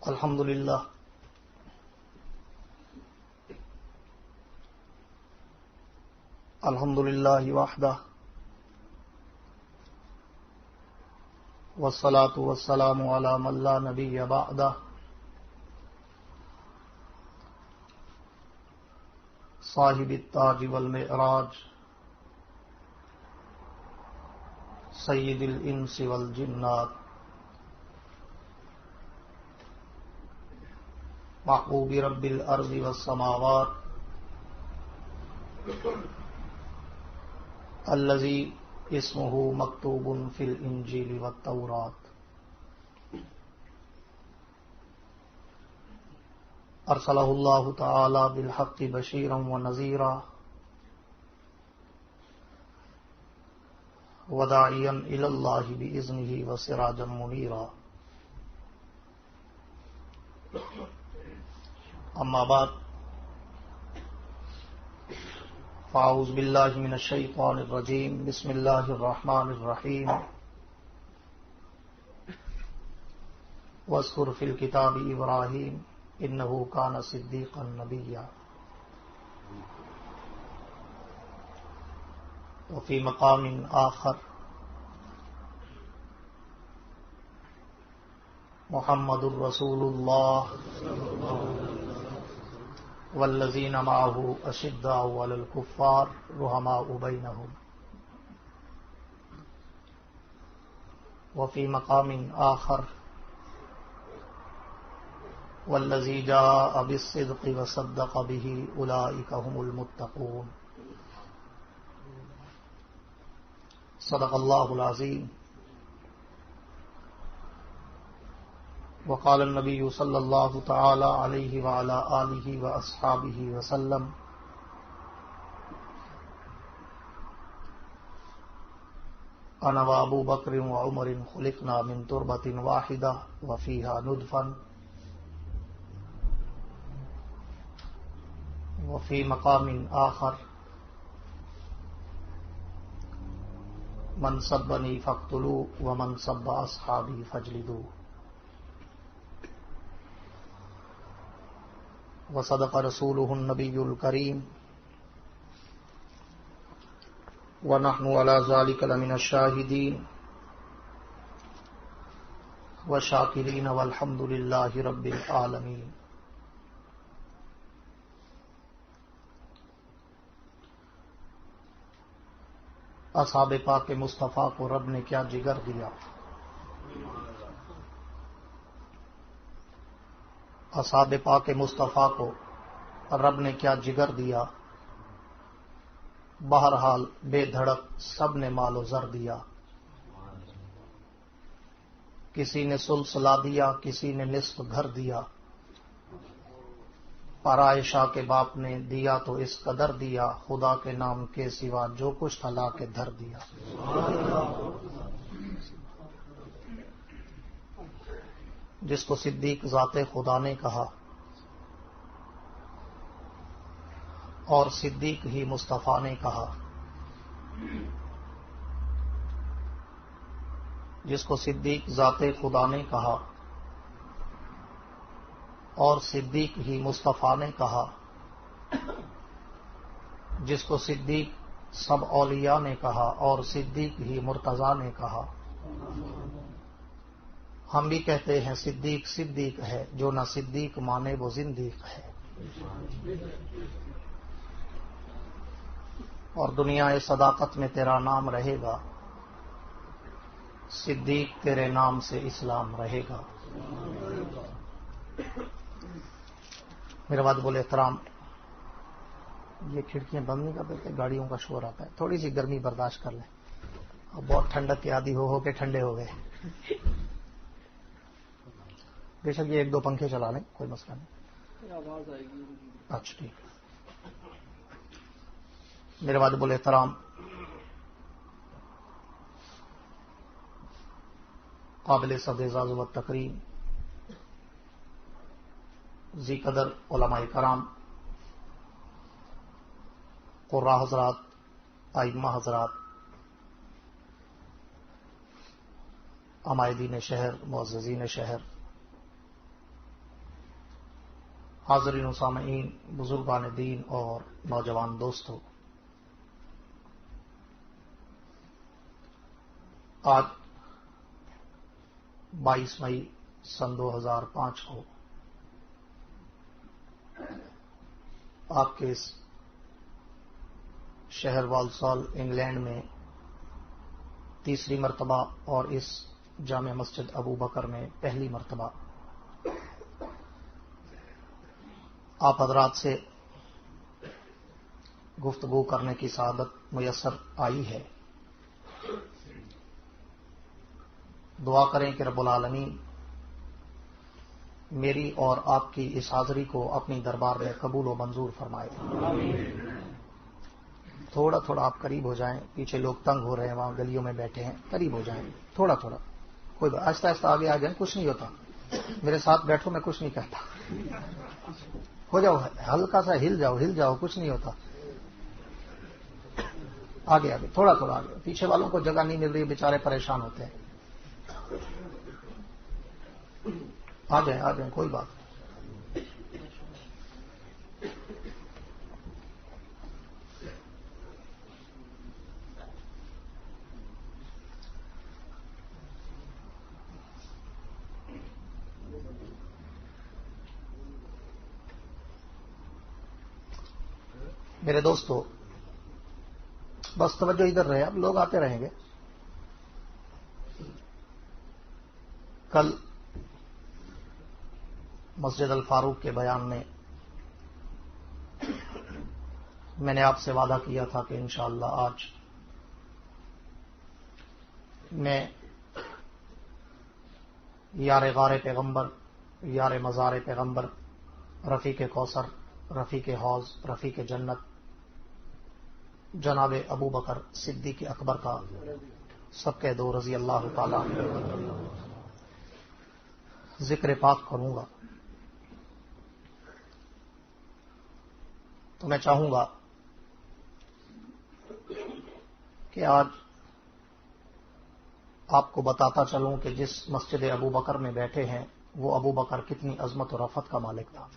الحمد للہ وحدہ والصلاة والسلام علی من لا نبی بعدہ صاحب التاج والمعراج سید الانس والجنات محبوب رب الارض والسماوات الذي اسمه مکتوب فی الانجیل والتوراۃ ارسلہ اللہ تعالی بالحق بشیرا ونذیرا وداعیا الی اللہ باذنہ وسراجا منیرا اما بعد فاعوذ باللہ من الشیطان الرجیم بسم اللہ الرحمن الرحیم واذکر فی الکتاب ابراہیم انہ کان صدیقا نبیا وفی مقام آخر محمد الرسول اللہ والذین معہ اشداء علی الکفار رحماء بینہم وفی مقام آخر والذی جاء بالصدق وصدق به اولئک هم المتقون صدق اللہ العظیم وقال النبی صلی اللہ تعالی علیہ وعلی آلہ واصحابہ وسلم انا وابو بکر وعمر خلقنا من تربۃ واحدہ وفیہا نطفا وفی مقام آخر من سبنی فاقتلوه ومن سب اصحابی فاجلدوه وصدق رسوله النبی الکریم ونحن على ذلك لمن الشاہدین والشاکرین والحمد للہ رب العالمین. اصحاب پاک مصطفیٰ کو رب نے کیا جگر دیا، اصحاب پاک مصطفیٰ کو رب نے کیا جگر دیا. بہرحال بے دھڑک سب نے مال و زر دیا، کسی نے سلسلہ دیا، کسی نے نصف گھر دیا، پر عائشہ کے باپ نے دیا تو اس قدر دیا، خدا کے نام کے سوا جو کچھ تھا لا کے دھر دیا. جس کو صدیق ذات خدا نے کہا اور صدیق ہی مصطفیٰ نے کہا، جس کو صدیق ذات خدا نے کہا اور صدیق ہی مصطفیٰ نے کہا، جس کو صدیق سب اولیاء نے کہا اور صدیق ہی مرتضیٰ نے کہا. ہم بھی کہتے ہیں صدیق صدیق ہے، جو نہ صدیق مانے وہ زندیق ہے. اور دنیا صداقت میں تیرا نام رہے گا، صدیق تیرے نام سے اسلام رہے گا. میرے بعد بولے احترام، یہ کھڑکیاں بند نہیں کر دیتے، گاڑیوں کا شور آتا ہے، تھوڑی سی گرمی برداشت کر لیں. اب بہت ٹھنڈک کے عادی ہو کے ٹھنڈے ہو گئے. بے شک یہ ایک دو پنکھے چلا لیں، کوئی مسئلہ نہیں. آواز آئے گی. اچھا ٹھیک. میرے بعد بولے احترام، قابل صد اعزاز و تکریم ذی قدر علماء کرام، قراء حضرات، ائمہ حضرات، عمائدین شہر، معززین شہر، حاضرین و سامعین، بزرگان دین اور نوجوان دوستوں، آج 22 مئی سن 2005 کو آپ کے اس شہر والسال انگلینڈ میں تیسری مرتبہ اور اس جامع مسجد ابو بکر میں پہلی مرتبہ آپ حضرات سے گفتگو کرنے کی سعادت میسر آئی ہے۔ دعا کریں کہ رب العالمین میری اور آپ کی اس حاضری کو اپنی دربار میں قبول و منظور فرمائے۔ تھوڑا تھوڑا آپ قریب ہو جائیں، پیچھے لوگ تنگ ہو رہے ہیں، وہاں گلیوں میں بیٹھے ہیں، قریب ہو جائیں، تھوڑا تھوڑا، کوئی بات، آہستہ آہستہ آگے آ جائیں، کچھ نہیں ہوتا، میرے ساتھ بیٹھو، میں کچھ نہیں کہتا، ہو جاؤ، ہلکا سا ہل جاؤ، کچھ نہیں ہوتا، آگے آگے، تھوڑا تھوڑا آگے، پیچھے والوں کو جگہ نہیں مل رہی، بیچارے پریشان ہوتے ہیں، آ جائیں، کوئی بات نہیں۔ میرے دوستو، بس توجہ ادھر رہے، اب لوگ آتے رہیں گے۔ کل مسجد الفاروق کے بیان میں میں نے آپ سے وعدہ کیا تھا کہ انشاءاللہ آج میں یار غار پیغمبر، یار مزار پیغمبر، رفیق کوثر، رفیق حوض، رفیق جنت، جناب ابو بکر صدیق اکبر کا صدقہ دو رضی اللہ تعالی ذکر پاک کروں گا، تو میں چاہوں گا کہ آج آپ کو بتاتا چلوں کہ جس مسجد ابو بکر میں بیٹھے ہیں وہ ابو بکر کتنی عظمت و رفعت کا مالک تھا۔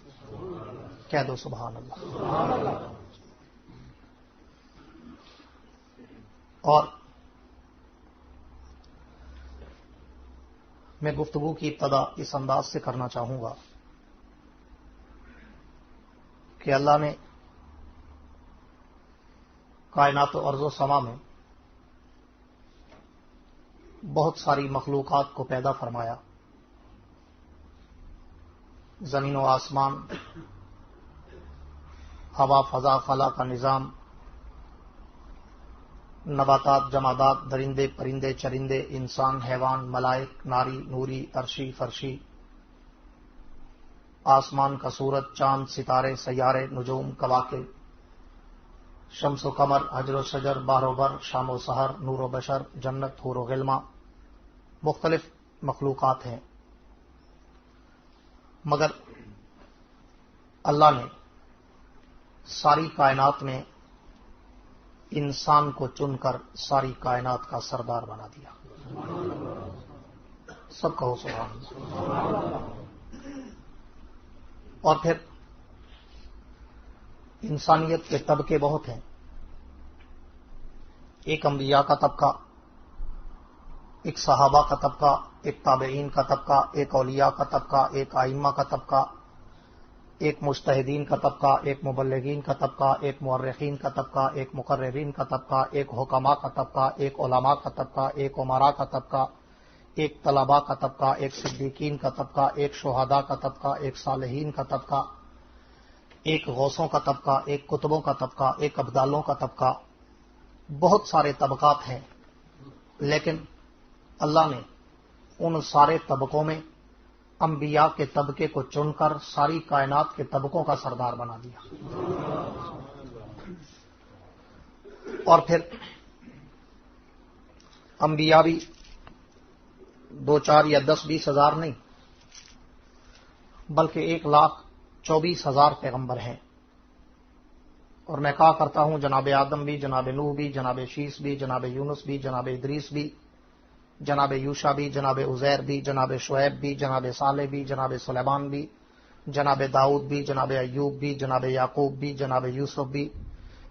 کہہ دو سبحان اللہ۔ اور میں گفتگو کی ابتدا اس انداز سے کرنا چاہوں گا کہ اللہ نے کائنات و ارض و سما میں بہت ساری مخلوقات کو پیدا فرمایا، زمین و آسمان، ہوا، فضا، خلا کا نظام، نباتات، جمادات، درندے، پرندے، چرندے، انسان، حیوان، ملائک، ناری، نوری، عرشی، فرشی، آسمان کا سورج، چاند، ستارے، سیارے، نجوم، کواکب، شمس و قمر، حجر و شجر، بحر و بر، شام و سحر، نور و بشر، جنت، حور و غلمہ، مختلف مخلوقات ہیں، مگر اللہ نے ساری کائنات میں انسان کو چن کر ساری کائنات کا سردار بنا دیا۔ سب کہو سبحان اللہ۔ اور پھر انسانیت کے طبقے بہت ہیں، ایک انبیاء کا طبقہ، ایک صحابہ کا طبقہ، ایک تابعین کا طبقہ، ایک اولیاء کا طبقہ، ایک ائمہ کا طبقہ، ایک مجتہدین کا طبقہ، ایک مبلغین کا طبقہ، ایک مؤرخین کا طبقہ، ایک مقررین کا طبقہ، ایک حکماء کا طبقہ، ایک علماء کا طبقہ، ایک امراء کا طبقہ، ایک طلباء کا طبقہ، ایک صدیقین کا طبقہ، ایک شہداء کا طبقہ، ایک صالحین کا طبقہ، ایک غوثوں کا طبقہ، ایک قطبوں کا طبقہ، ایک ابدالوں کا طبقہ، بہت سارے طبقات ہیں، لیکن اللہ نے ان سارے طبقوں میں انبیاء کے طبقے کو چن کر ساری کائنات کے طبقوں کا سردار بنا دیا۔ اور پھر انبیاء بھی 2 4 یا 10 20 ہزار نہیں، بلکہ 1,24,000 پیغمبر ہیں، اور میں کہا کرتا ہوں جناب آدم بھی، جناب نوح بھی، جناب شیس بھی، جناب یونس بھی، جناب ادریس بھی، جناب یوشع بھی، جناب عزیر بھی، جناب شعیب بھی، جناب صالح بھی، جناب سلیمان بھی، جناب داؤد بھی، جناب ایوب بھی، جناب یعقوب بھی، جناب یوسف بھی،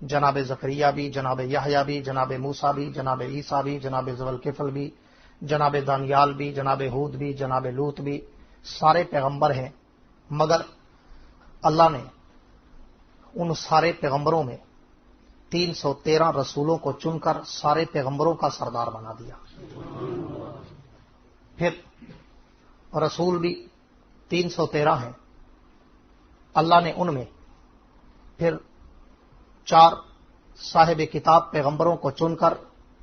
جناب زکریا بھی، جناب یحییٰ بھی، جناب موسیٰ بھی، جناب عیسیٰ بھی، جناب ذوالکفل بھی، جناب دانیال بھی، جناب ہود بھی، جناب لوط بھی، سارے پیغمبر ہیں، مگر اللہ نے ان سارے پیغمبروں میں 313 رسولوں کو چن کر سارے پیغمبروں کا سردار بنا دیا۔ پھر رسول بھی 313 ہیں، اللہ نے ان میں پھر 4 صاحب کتاب پیغمبروں کو چن کر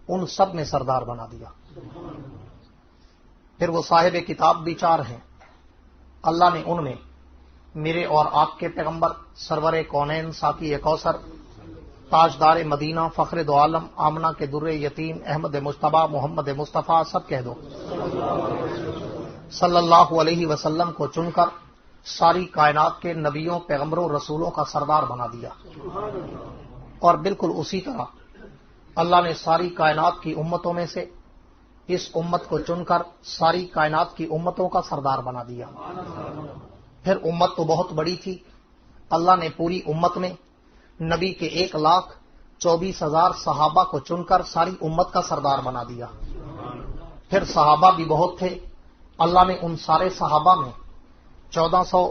ان سب میں سردار بنا دیا۔ پھر وہ صاحب کتاب بھی 4 ہیں، اللہ نے ان میں میرے اور آپ کے پیغمبر سرور کونین ساقی کوثر تاجدار مدینہ فخر دو عالم آمنہ کے در یتیم احمد مجتبیٰ محمد مصطفیٰ سب کہہ دو صلی اللہ علیہ وسلم کو چن کر ساری کائنات کے نبیوں پیغمبروں رسولوں کا سردار بنا دیا۔ اور بالکل اسی طرح اللہ نے ساری کائنات کی امتوں میں سے اس امت کو چن کر ساری کائنات کی امتوں کا سردار بنا دیا۔ پھر امت تو بہت بڑی تھی، اللہ نے پوری امت میں نبی کے 1,24,000 صحابہ کو چن کر ساری امت کا سردار بنا دیا۔ پھر صحابہ بھی بہت تھے، اللہ نے ان سارے صحابہ میں 1400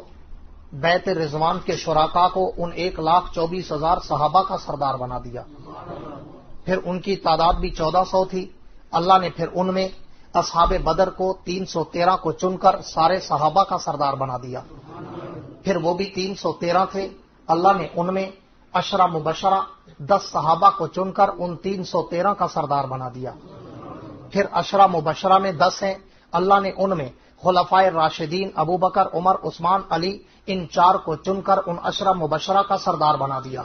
بیعت رضوان کے شرکاء کو ان 1,24,000 صحابہ کا سردار بنا دیا۔ پھر ان کی تعداد بھی 1400 تھی، اللہ نے پھر ان میں اصحاب بدر کو 313 کو چن کر سارے صحابہ کا سردار بنا دیا۔ پھر وہ بھی 313 تھے، اللہ نے ان میں عشرہ مبشرہ 10 صحابہ کو چن کر ان 313 کا سردار بنا دیا۔ پھر عشرہ مبشرہ میں 10 ہیں، اللہ نے ان میں خلفائے راشدین ابو بکر عمر عثمان علی ان 4 کو چن کر ان عشرہ مبشرہ کا سردار بنا دیا۔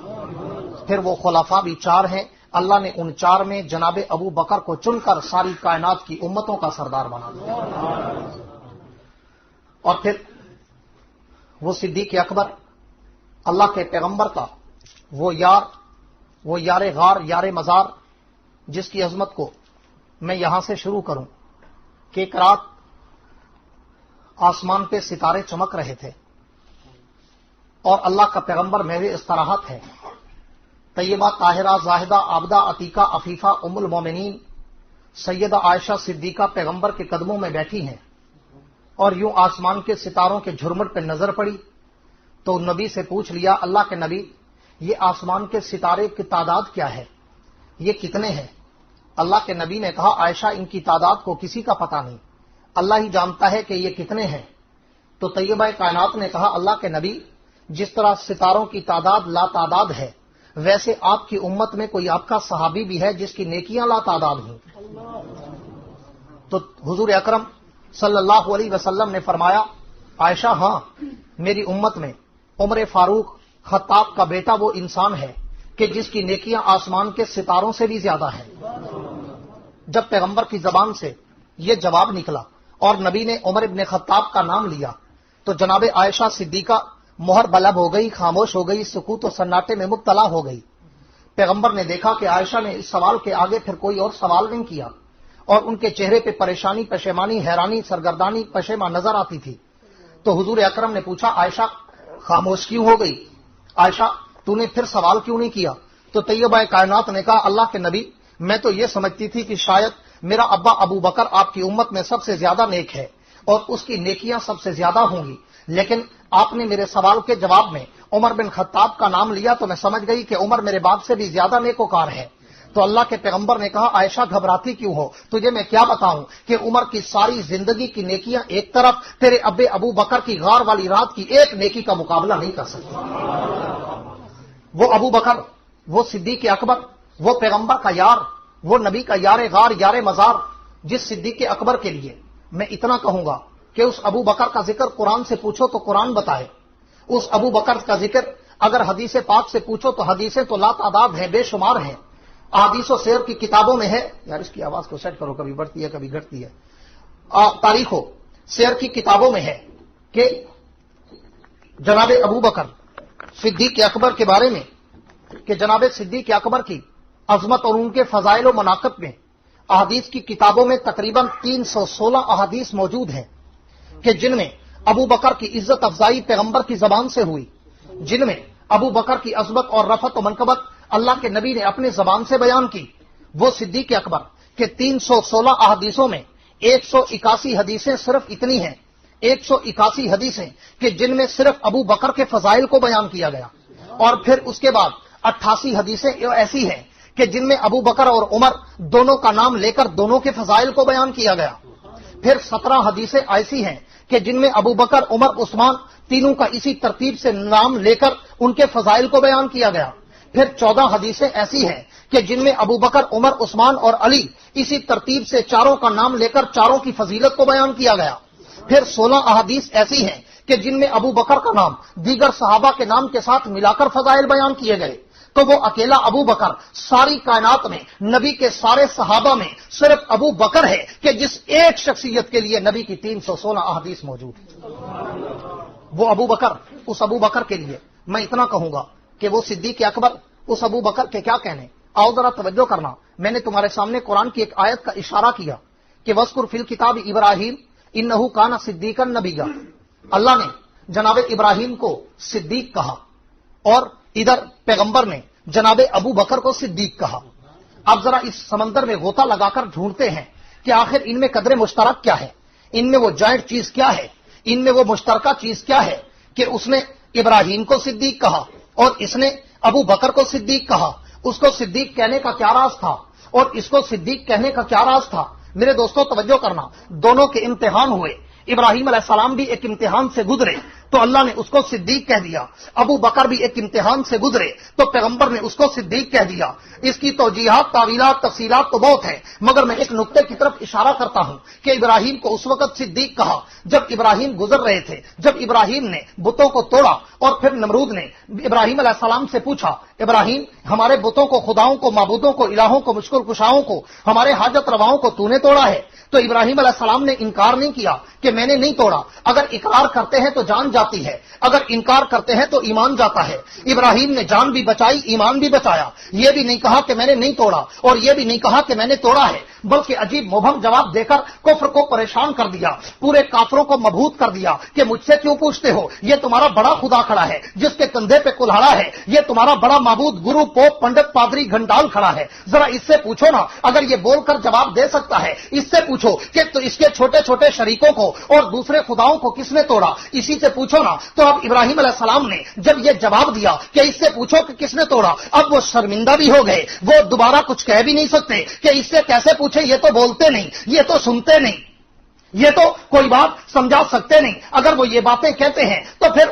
پھر وہ خلفاء بھی 4 ہیں، اللہ نے ان 4 میں جناب ابو بکر کو چن کر ساری کائنات کی امتوں کا سردار بنا دیا۔ اور پھر وہ صدیق اکبر اللہ کے پیغمبر کا وہ یار غار یار مزار، جس کی عظمت کو میں یہاں سے شروع کروں کہ ایک رات آسمان پہ ستارے چمک رہے تھے اور اللہ کا پیغمبر میرے استراحت ہے، طیبہ طاہرہ زاہدہ عابدہ عتیقہ عفیفہ ام المومنین سیدہ عائشہ صدیقہ پیغمبر کے قدموں میں بیٹھی ہیں، اور یوں آسمان کے ستاروں کے جھرمٹ پہ نظر پڑی تو نبی سے پوچھ لیا، اللہ کے نبی یہ آسمان کے ستارے کی تعداد کیا ہے، یہ کتنے ہیں؟ اللہ کے نبی نے کہا، عائشہ ان کی تعداد کو کسی کا پتہ نہیں، اللہ ہی جانتا ہے کہ یہ کتنے ہیں۔ تو طیبہ کائنات نے کہا، اللہ کے نبی جس طرح ستاروں کی تعداد لا تعداد ہے، ویسے آپ کی امت میں کوئی آپ کا صحابی بھی ہے جس کی نیکیاں لا تعداد ہوں۔ تو حضور اکرم صلی اللہ علیہ وسلم نے فرمایا، عائشہ ہاں، میری امت میں عمر فاروق خطاب کا بیٹا وہ انسان ہے کہ جس کی نیکیاں آسمان کے ستاروں سے بھی زیادہ ہیں۔ جب پیغمبر کی زبان سے یہ جواب نکلا اور نبی نے عمر ابن خطاب کا نام لیا تو جناب عائشہ صدیقہ مہر بلب ہو گئی، خاموش ہو گئی، سکوت و سناٹے میں مبتلا ہو گئی۔ پیغمبر نے دیکھا کہ عائشہ نے اس سوال کے آگے پھر کوئی اور سوال نہیں کیا، اور ان کے چہرے پہ پریشانی، پشیمانی، حیرانی، سرگردانی، پشیماں نظر آتی تھی۔ تو حضور اکرم نے پوچھا، عائشہ خاموش کیوں ہو گئی؟ عائشہ تو نے پھر سوال کیوں نہیں کیا؟ تو طیبہ کائنات نے کہا، اللہ کے نبی میں تو یہ سمجھتی تھی کہ شاید میرا ابا ابو بکر آپ کی امت میں سب سے زیادہ نیک ہے اور اس کی نیکیاں سب سے زیادہ ہوں گی، لیکن آپ نے میرے سوال کے جواب میں عمر بن خطاب کا نام لیا تو میں سمجھ گئی کہ عمر میرے باپ سے بھی زیادہ نیکوکار ہے۔ تو اللہ کے پیغمبر نے کہا، عائشہ گھبراتی کیوں ہو؟ تجھے میں کیا بتاؤں کہ عمر کی ساری زندگی کی نیکیاں ایک طرف، تیرے ابے ابو بکر کی غار والی رات کی ایک نیکی کا مقابلہ نہیں کر سکتی۔ وہ ابو بکر، وہ صدیق اکبر، وہ پیغمبر کا یار، وہ نبی کا یار غار یار مزار، جس صدیق اکبر کے لیے میں اتنا کہوں گا کہ اس ابو بکر کا ذکر قرآن سے پوچھو تو قرآن بتائے، اس ابو بکر کا ذکر اگر حدیث پاک سے پوچھو تو حدیثیں تو لا تعداد ہیں، بے شمار ہیں، احادیث و سیر کی کتابوں میں ہے۔ یار اس کی آواز کو سیٹ کرو، کبھی بڑھتی ہے کبھی گھٹتی ہے۔ تاریخ و سیر کی کتابوں میں ہے کہ جناب ابو بکر صدیق اکبر کے بارے میں، کہ جناب صدیق اکبر کی عظمت اور ان کے فضائل و مناقب میں احادیث کی کتابوں میں تقریباً 316 احادیث موجود ہیں کہ جن میں अबू बकर की इज्जत अफजाई पैगंबर की जबान से हुई, जिनमें अबू बकर की अजमत और रफत और मनकबत अल्लाह के नबी ने अपने जबान से बयान की, वो सिद्दीक अकबर के 316 अहदीसों में 181 हदीसें सिर्फ इतनी हैं, 181 हदीसें कि जिनमें सिर्फ अबू बकर के फजाइल को बयान किया गया, और फिर उसके बाद 88 हदीसें ऐसी हैं कि जिनमें अबू बकर और उमर दोनों का नाम लेकर दोनों के फजाइल को बयान किया गया। फिर 17 हदीसें ऐसी हैं कि जिनमें अबू बकर, उमर, उस्मान तीनों का इसी तरतीब से नाम लेकर उनके फजाइल को बयान किया गया। फिर 14 हदीसें ऐसी हैं कि जिनमें अबू बकर, उमर, उस्मान और अली इसी तरतीब से चारों का नाम लेकर चारों की फजीलत को बयान किया गया। फिर 16 अहादीस ऐसी हैं कि जिनमें अबू बकर का नाम दीगर सहाबा के नाम के साथ मिलाकर फजाइल बयान किए गए। तो वो अकेला अबू बकर सारी कायनात में, नबी के सारे सहाबा में सिर्फ अबू बकर है कि जिस एक शख्सियत के लिए नबी की 316 अहादीस मौजूद है। वो अबू बकर, उस अबू बकर के लिए मैं इतना कहूंगा कि वो सिद्दीक अकबर, उस अबू बकर के क्या कहने। आओ जरा तवज्जो करना, मैंने तुम्हारे सामने कुरान की एक आयत का इशारा किया कि वस्कुर फिल किताब इब्राहिम इन्नहु काना सिद्दीकन नबिय्या। अल्लाह ने जनाबे इब्राहिम को सिद्दीक कहा और इधर पैगंबर ने जनाबे अबू बकर को सिद्दीक कहा। अब जरा इस समंदर में गोता लगाकर ढूंढते हैं कि आखिर इनमें कदर मुश्तरक क्या है, इनमें वो जॉइंट चीज क्या है, इनमें वो मुश्तरका चीज क्या है कि उसने इब्राहिम को सिद्दीक कहा और इसने अबू बकर को सिद्दीक कहा। उसको सिद्दीक कहने का क्या राज था और इसको सिद्दीक कहने का क्या राज था। मेरे दोस्तों तवज्जो करना, दोनों के इम्तिहान हुए। इब्राहिम अलैहिस्सलाम भी एक इम्तिहान से गुजरे तो अल्लाह ने उसको सिद्दीक कह दिया। अबू बकर भी एक इम्तिहान से गुजरे तो पैगंबर ने उसको सिद्दीक कह दिया। इसकी तौजीहात, तावीलात, तफसीलात तो बहुत है, मगर मैं एक नुक्ते की तरफ इशारा करता हूं कि इब्राहिम को उस वक्त सिद्दीक कहा जब इब्राहिम गुजर रहे थे, जब इब्राहिम ने बुतों को तोड़ा और फिर नमरूद ने इब्राहिम अलैहिस्सलाम से पूछा, इब्राहिम हमारे बुतों को, खुदाओं को, माबूदों को, इलाहों को, मुश्किल कुशाओं को, हमारे हाजत रवाओं को तूने तोड़ा है। तो इब्राहिम अलैहिस्सलाम ने इनकार नहीं किया कि मैंने नहीं तोड़ा। अगर इकरार करते हैं तो जान जाती है, अगर इनकार करते हैं तो ईमान जाता है। इब्राहिम ने जान भी बचाई, ईमान भी बचाया। यह भी नहीं कहा कि मैंने नहीं तोड़ा और यह भी नहीं कहा कि मैंने तोड़ा है, बल्कि अजीब मुबहम जवाब देकर कुफ्र को परेशान कर दिया, पूरे काफरों को मबहूत कर दिया कि मुझसे क्यों पूछते हो, यह तुम्हारा बड़ा खुदा खड़ा है जिसके कंधे पे कुल्हाड़ा है, यह तुम्हारा बड़ा माबूद, गुरु, पोप, पंडित, पादरी, घंटाल खड़ा है, जरा इससे पूछो ना। अगर ये बोलकर जवाब दे सकता है, इससे पूछो कि तो इसके छोटे छोटे शरीकों को और दूसरे खुदाओं को किसने तोड़ा, इसी से पूछो ना। तो अब इब्राहिम अलैहिस्सलाम ने जब यह जवाब दिया कि इससे पूछो कि किसने तोड़ा, अब वो शर्मिंदा भी हो गए, वो दोबारा कुछ कह भी नहीं सकते कि इससे कैसे पूछे, ये तो बोलते नहीं, ये तो सुनते नहीं, ये तो कोई बात समझा सकते नहीं। अगर वो ये बातें कहते हैं तो फिर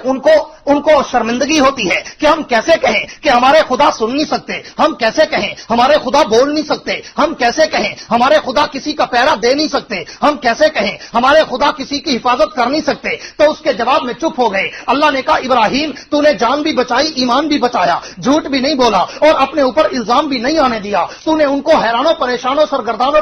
उनको शर्मिंदगी होती है कि हम कैसे कहें कि हमारे खुदा सुन नहीं सकते, हम कैसे कहें हमारे खुदा बोल नहीं सकते, हम कैसे कहें हमारे खुदा किसी का पैरा दे नहीं सकते, हम कैसे कहें हमारे खुदा किसी की हिफाजत कर नहीं सकते। तो उसके जवाब में चुप हो गए। अल्लाह ने कहा, इब्राहिम तूने जान भी बचाई, ईमान भी बचाया, झूठ भी नहीं बोला और अपने ऊपर इल्जाम भी नहीं आने दिया। तूने उनको हैरानों, परेशानों, सरगर्दानों,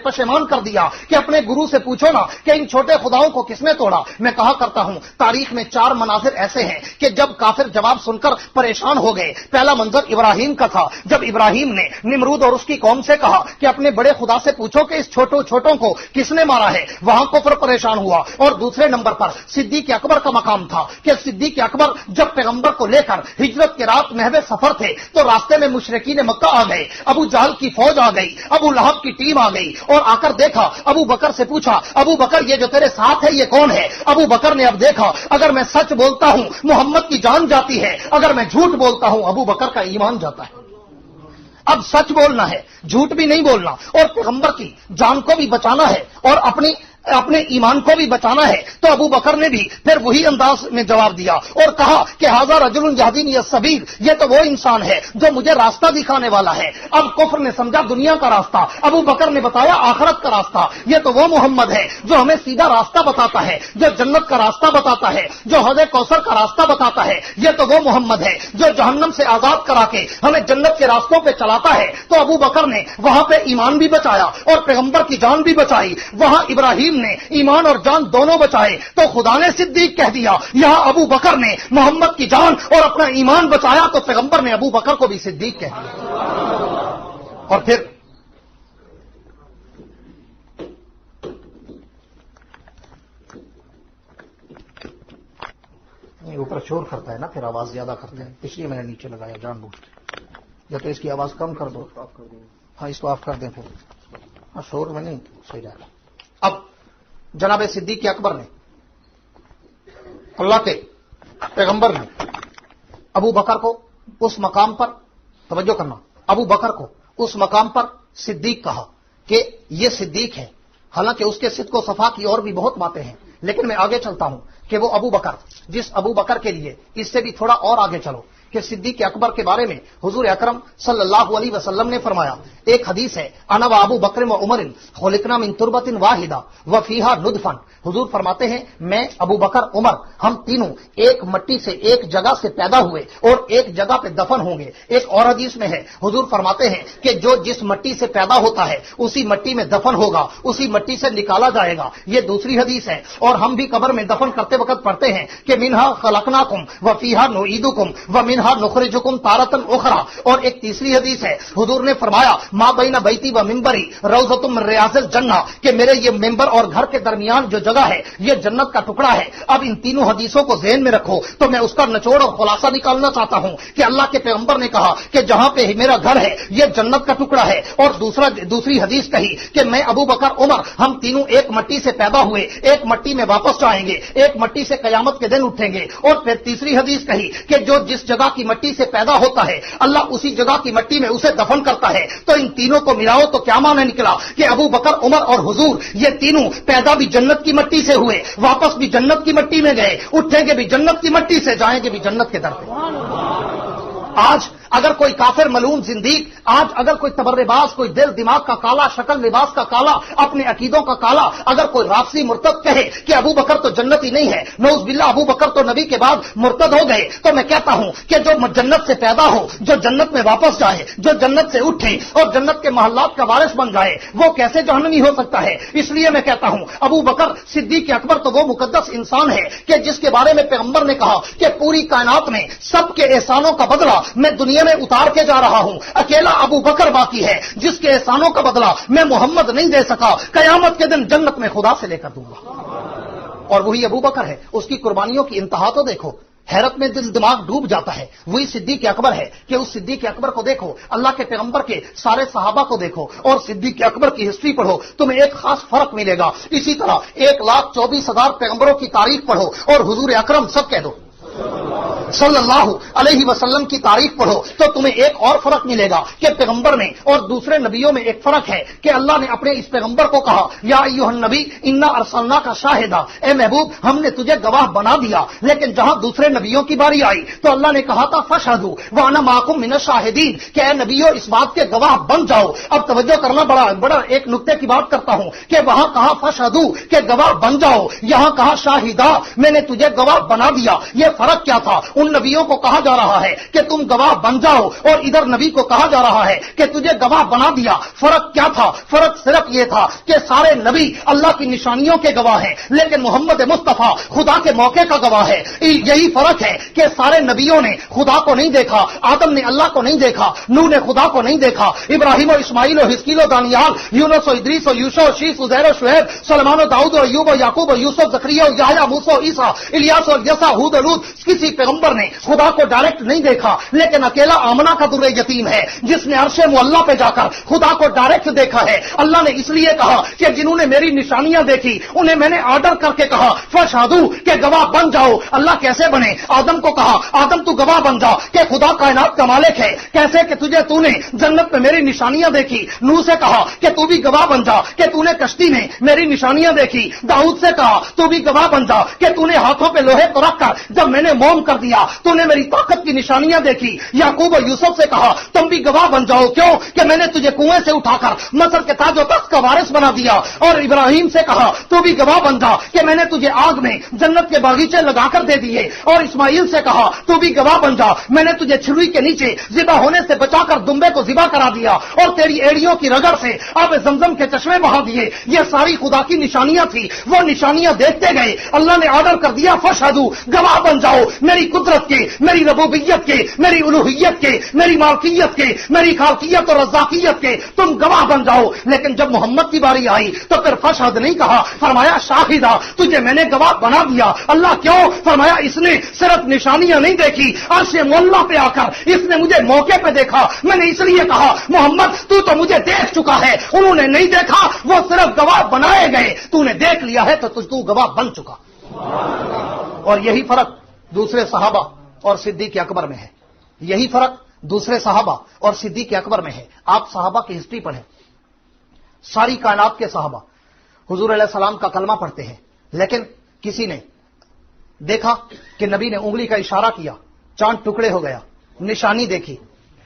पशेमान कर दिया कि अपने गुरु से पूछो ना कि इन छोटे खुदाओं को किसने तोड़ा। मैं कहा करता हूं, तारीख में 4 मनाजिर ऐसे हैं कि जब काफिर जवाब सुनकर परेशान हो गए। पहला मंजर इब्राहिम का था जब इब्राहिम ने निमरूद और उसकी कौम से कहा कि अपने बड़े खुदा से पूछो कि इस छोटों को किसने मारा है, वहां कुफ्र परेशान हुआ। और दूसरे नंबर पर सिद्दीक अकबर का मकाम था कि सिद्दीक अकबर जब पैगंबर को लेकर हिजरत के रात महवे सफर थे तो रास्ते में मुशरिकीन मक्का आ गए, अबू जहल की फौज आ गई, अबू लहब की टीम आ गई और आकर देखा, अबू बकर से पूछा, अबू बकर ये जो तेरे साथ है ये कौन है। अबू बकर ने अब देखा, अगर मैं सच बोलता हूं मोहम्मद की जान जाती है, अगर मैं झूठ बोलता हूं अबू बकर का ईमान जाता है। अब सच बोलना है, झूठ भी नहीं बोलना और पैगंबर की जान को भी बचाना है और अपने ईमान को भी बचाना है। तो अबू बकर ने भी फिर वही अंदाज में जवाब दिया और कहा कि हाज़ा रजुलुन यहदीनी इस-सबील, ये तो वो इंसान है जो मुझे रास्ता दिखाने वाला है। अब कुफ्र ने समझा दुनिया का रास्ता, अबू बकर ने बताया आखिरत का रास्ता। ये तो वो मोहम्मद है जो हमें सीधा रास्ता बताता है, जो जन्नत का रास्ता बताता है, जो हौज़े कौसर का रास्ता बताता है। ये तो वो मोहम्मद है जो जहन्नम से आजाद करा के हमें जन्नत के रास्तों पे चलाता है। तो अबू बकर ने वहां पे ईमान भी बचाया और पैगंबर की जान भी बचाई। वहां इब्राहिम ने ईमान और जान दोनों बचाए तो खुदा ने सिद्दीक कह दिया। यहां अबू बकर ने मोहम्मद की जान और अपना ईमान बचाया तो पैगंबर ने अबू बकर को भी सिद्दीक कह दिया। और फिर اوپر شور کرتا ہے نا، پھر آواز زیادہ کرتا ہے، اس لیے میں نے نیچے لگایا جان بوجھ کے. یا تو اس کی آواز کم کر دو. ہاں اس کو آف کر دیں پھر. ہاں شور میں نہیں صحیح رہے گا. اب جناب صدیق اکبر نے، اللہ کے پیغمبر نے ابو بکر کو اس مقام پر، توجہ کرنا، ابو بکر کو اس مقام پر صدیق کہا کہ یہ صدیق ہے. حالانکہ اس کے صدق و صفا کی اور بھی بہت باتیں ہیں، لیکن میں آگے چلتا ہوں کہ وہ ابو بکر، جس ابو بکر کے لیے اس سے بھی تھوڑا اور آگے چلو کہ صدیق اکبر کے بارے میں حضور اکرم صلی اللہ علیہ وسلم نے فرمایا، ایک حدیث ہے، انا و ابو بکر و عمر خلقنا من تربۃ واحدہ وفیہا نطفا. حضور فرماتے ہیں میں ابو بکر عمر ہم تینوں ایک مٹی سے ایک جگہ سے پیدا ہوئے اور ایک جگہ پہ دفن ہوں گے. ایک اور حدیث میں ہے حضور فرماتے ہیں کہ جو جس مٹی سے پیدا ہوتا ہے اسی مٹی میں دفن ہوگا، اسی مٹی سے نکالا جائے گا. یہ دوسری حدیث ہے. اور ہم بھی قبر میں دفن کرتے وقت پڑھتے ہیں کہ منہا خلقناکم وفیہا نعیدکم ومنہا نخرجکم تارۃ اخری. اور ایک تیسری حدیث ہے حضور نے فرمایا ما بین بیتی و منبری روضۃ من ریاض الجنہ، کہ میرے یہ ممبر اور گھر کے درمیان جو جگہ ہے یہ جنت کا ٹکڑا ہے. اب ان تینوں حدیثوں کو ذہن میں رکھو تو میں اس کا نچوڑ اور خلاصہ نکالنا چاہتا ہوں کہ اللہ کے پیغمبر نے کہا کہ جہاں پہ میرا گھر ہے یہ جنت کا ٹکڑا ہے. اور دوسری حدیث کہی کہ میں ابو بکر عمر ہم تینوں ایک مٹی سے پیدا ہوئے، ایک مٹی میں واپس جائیں گے، ایک مٹی سے قیامت کے دن اٹھیں گے. اور پھر تیسری حدیث کہی کہ جو جس جگہ کی مٹی سے پیدا ہوتا ہے اللہ اسی جگہ کی مٹی میں اسے دفن کرتا ہے. تو ان تینوں کو ملاؤ تو کیا معنی نکلا کہ ابو بکر عمر اور حضور یہ تینوں پیدا بھی جنت کی مٹی سے ہوئے، واپس بھی جنت کی مٹی میں گئے، اٹھیں گے بھی جنت کی مٹی سے، جائیں گے بھی جنت کے در پہ. آج اگر کوئی کافر ملعون زندیق، آج اگر کوئی تبرباز، کوئی دل دماغ کا کالا، شکل لباس کا کالا، اپنے عقیدوں کا کالا، اگر کوئی رافضی مرتد کہے کہ ابو بکر تو جنتی نہیں ہے، نعوذ باللہ ابو بکر تو نبی کے بعد مرتد ہو گئے، تو میں کہتا ہوں کہ جو جنت سے پیدا ہو، جو جنت میں واپس جائے، جو جنت سے اٹھے اور جنت کے محلات کا وارث بن جائے، وہ کیسے جہنمی ہو سکتا ہے؟ اس لیے میں کہتا ہوں ابو بکر صدیق اکبر تو وہ مقدس انسان ہے کہ جس کے بارے میں پیغمبر نے کہا کہ پوری کائنات میں سب کے احسانوں کا بدلہ میں دنیا میں اتار کے جا رہا ہوں، اکیلا ابو بکر باقی ہے جس کے احسانوں کا بدلہ میں محمد نہیں دے سکا، قیامت کے دن جنت میں خدا سے لے کر دوں گا. اور وہی ابو بکر ہے، اس کی قربانیوں کی انتہا تو دیکھو، حیرت میں دل دماغ ڈوب جاتا ہے. وہی صدیق اکبر ہے کہ اس صدیق اکبر کو دیکھو، اللہ کے پیغمبر کے سارے صحابہ کو دیکھو اور صدیق اکبر کی ہسٹری پڑھو، تمہیں ایک خاص فرق ملے گا. اسی طرح 1,24,000 پیغمبروں کی تاریخ پڑھو اور حضور اکرم سب کہہ دو صلی اللہ علیہ وسلم کی تاریخ پڑھو تو تمہیں ایک اور فرق ملے گا کہ پیغمبر میں اور دوسرے نبیوں میں ایک فرق ہے کہ اللہ نے اپنے اس پیغمبر کو کہا یا ایھا النبی انا ارسلناک شاہدا، اے محبوب ہم نے تجھے گواہ بنا دیا. لیکن جہاں دوسرے نبیوں کی باری آئی تو اللہ نے کہا تھا فشہدوا وانا معکم من الشاہدین، کہ اے نبیوں اس بات کے گواہ بن جاؤ. اب توجہ کرنا، بڑا ایک نقطے کی بات کرتا ہوں کہ وہاں کہا فشہدوا کہ گواہ بن جاؤ، یہاں کہا شاہدہ میں نے تجھے گواہ بنا دیا. یہ فرق کیا تھا؟ ان نبیوں کو کہا جا رہا ہے کہ تم گواہ بن جاؤ اور ادھر نبی کو کہا جا رہا ہے کہ تجھے گواہ بنا دیا. فرق کیا تھا؟ فرق صرف یہ تھا کہ سارے نبی اللہ کی نشانیوں کے گواہ ہیں لیکن محمد مصطفیٰ خدا کے موقع کا گواہ ہے. یہی فرق ہے کہ سارے نبیوں نے خدا کو نہیں دیکھا، آدم نے اللہ کو نہیں دیکھا، نوح نے خدا کو نہیں دیکھا، ابراہیم و اسماعیل و حزقیل و دانیال، یونس و ادریس و یوشع و شیس و زیر و شعیب، سلمان و داؤد و ایوب و یعقوب و یوسف زکریا و یحییٰ موسیٰ و عیسیٰ، الیاس و الیسع، ہود و لوط، کسی پیغمبر نے خدا کو ڈائریکٹ نہیں دیکھا. لیکن اکیلا آمنہ کا در یتیم ہے جس نے عرش معلیٰ پہ جا کر خدا کو ڈائریکٹ دیکھا ہے. اللہ نے اس لیے کہا کہ جنہوں نے میری نشانیاں دیکھی انہیں میں نے آرڈر کر کے کہا فشہدوا کہ گواہ بن جاؤ. اللہ کیسے بنے؟ آدم کو کہا آدم تو گواہ بن جا کہ خدا کائنات کا مالک ہے. کیسے؟ کہ تو نے جنت میں میری نشانیاں دیکھی. نوح سے کہا کہ تو بھی گواہ بن جا کہ تو نے کشتی میں میری نشانیاں دیکھی. داؤد سے کہا تو بھی گواہ بن جا کہ تو نے ہاتھوں پہ لوہے کو رکھ کر جب میں نے موم کر دیا تو نے میری طاقت کی نشانیاں دیکھی. یعقوب و یوسف سے کہا تم بھی گواہ بن جاؤ، کیوں کہ میں نے تجھے کنویں سے اٹھا کر مصر کے تاج و تخت کا وارث بنا دیا. اور ابراہیم سے کہا تو بھی گواہ بن جا کہ میں نے تجھے آگ میں جنت کے باغیچے لگا کر دے دیے. اور اسماعیل سے کہا تو بھی گواہ بن جا میں نے تجھے چھری کے نیچے ذبح ہونے سے بچا کر دمبے کو ذبح کرا دیا اور تیری ایڑیوں کی رگڑ سے آب زمزم کے چشمے بہا دیے. یہ ساری خدا کی نشانیاں تھی. وہ نشانیاں دیکھتے گئے. اللہ نے آرڈر کر دیا فشہدوا گواہ بن جاؤ، میری قدرت قدرت کے, میری ربوبیت کے, میری الوہیت کے, میری مالکیت کے, میری خالقیت اور رزاقیت کے تم گواہ بن جاؤ. لیکن جب محمد کی باری آئی تو پھر فشہد نہیں کہا, فرمایا شاہدہ, تجھے میں نے گواہ بنا دیا. اللہ کیوں؟ فرمایا اس نے صرف نشانیاں نہیں دیکھی, عرش مولا پہ آ کر اس نے مجھے موقع پہ دیکھا. میں نے اس لیے کہا محمد تو مجھے دیکھ چکا ہے, انہوں نے نہیں دیکھا, وہ صرف گواہ بنائے گئے, تو نے دیکھ لیا ہے تو گواہ بن چکا. اور یہی فرق دوسرے صحابہ اور صدیق اکبر میں ہے. یہی فرق دوسرے صحابہ اور صدیق اکبر میں ہے. آپ صحابہ کی ہسٹری پڑھیں, ساری کائنات کے صحابہ حضور علیہ السلام کا کلمہ پڑھتے ہیں, لیکن کسی نے دیکھا کہ نبی نے انگلی کا اشارہ کیا, چاند ٹکڑے ہو گیا, نشانی دیکھی,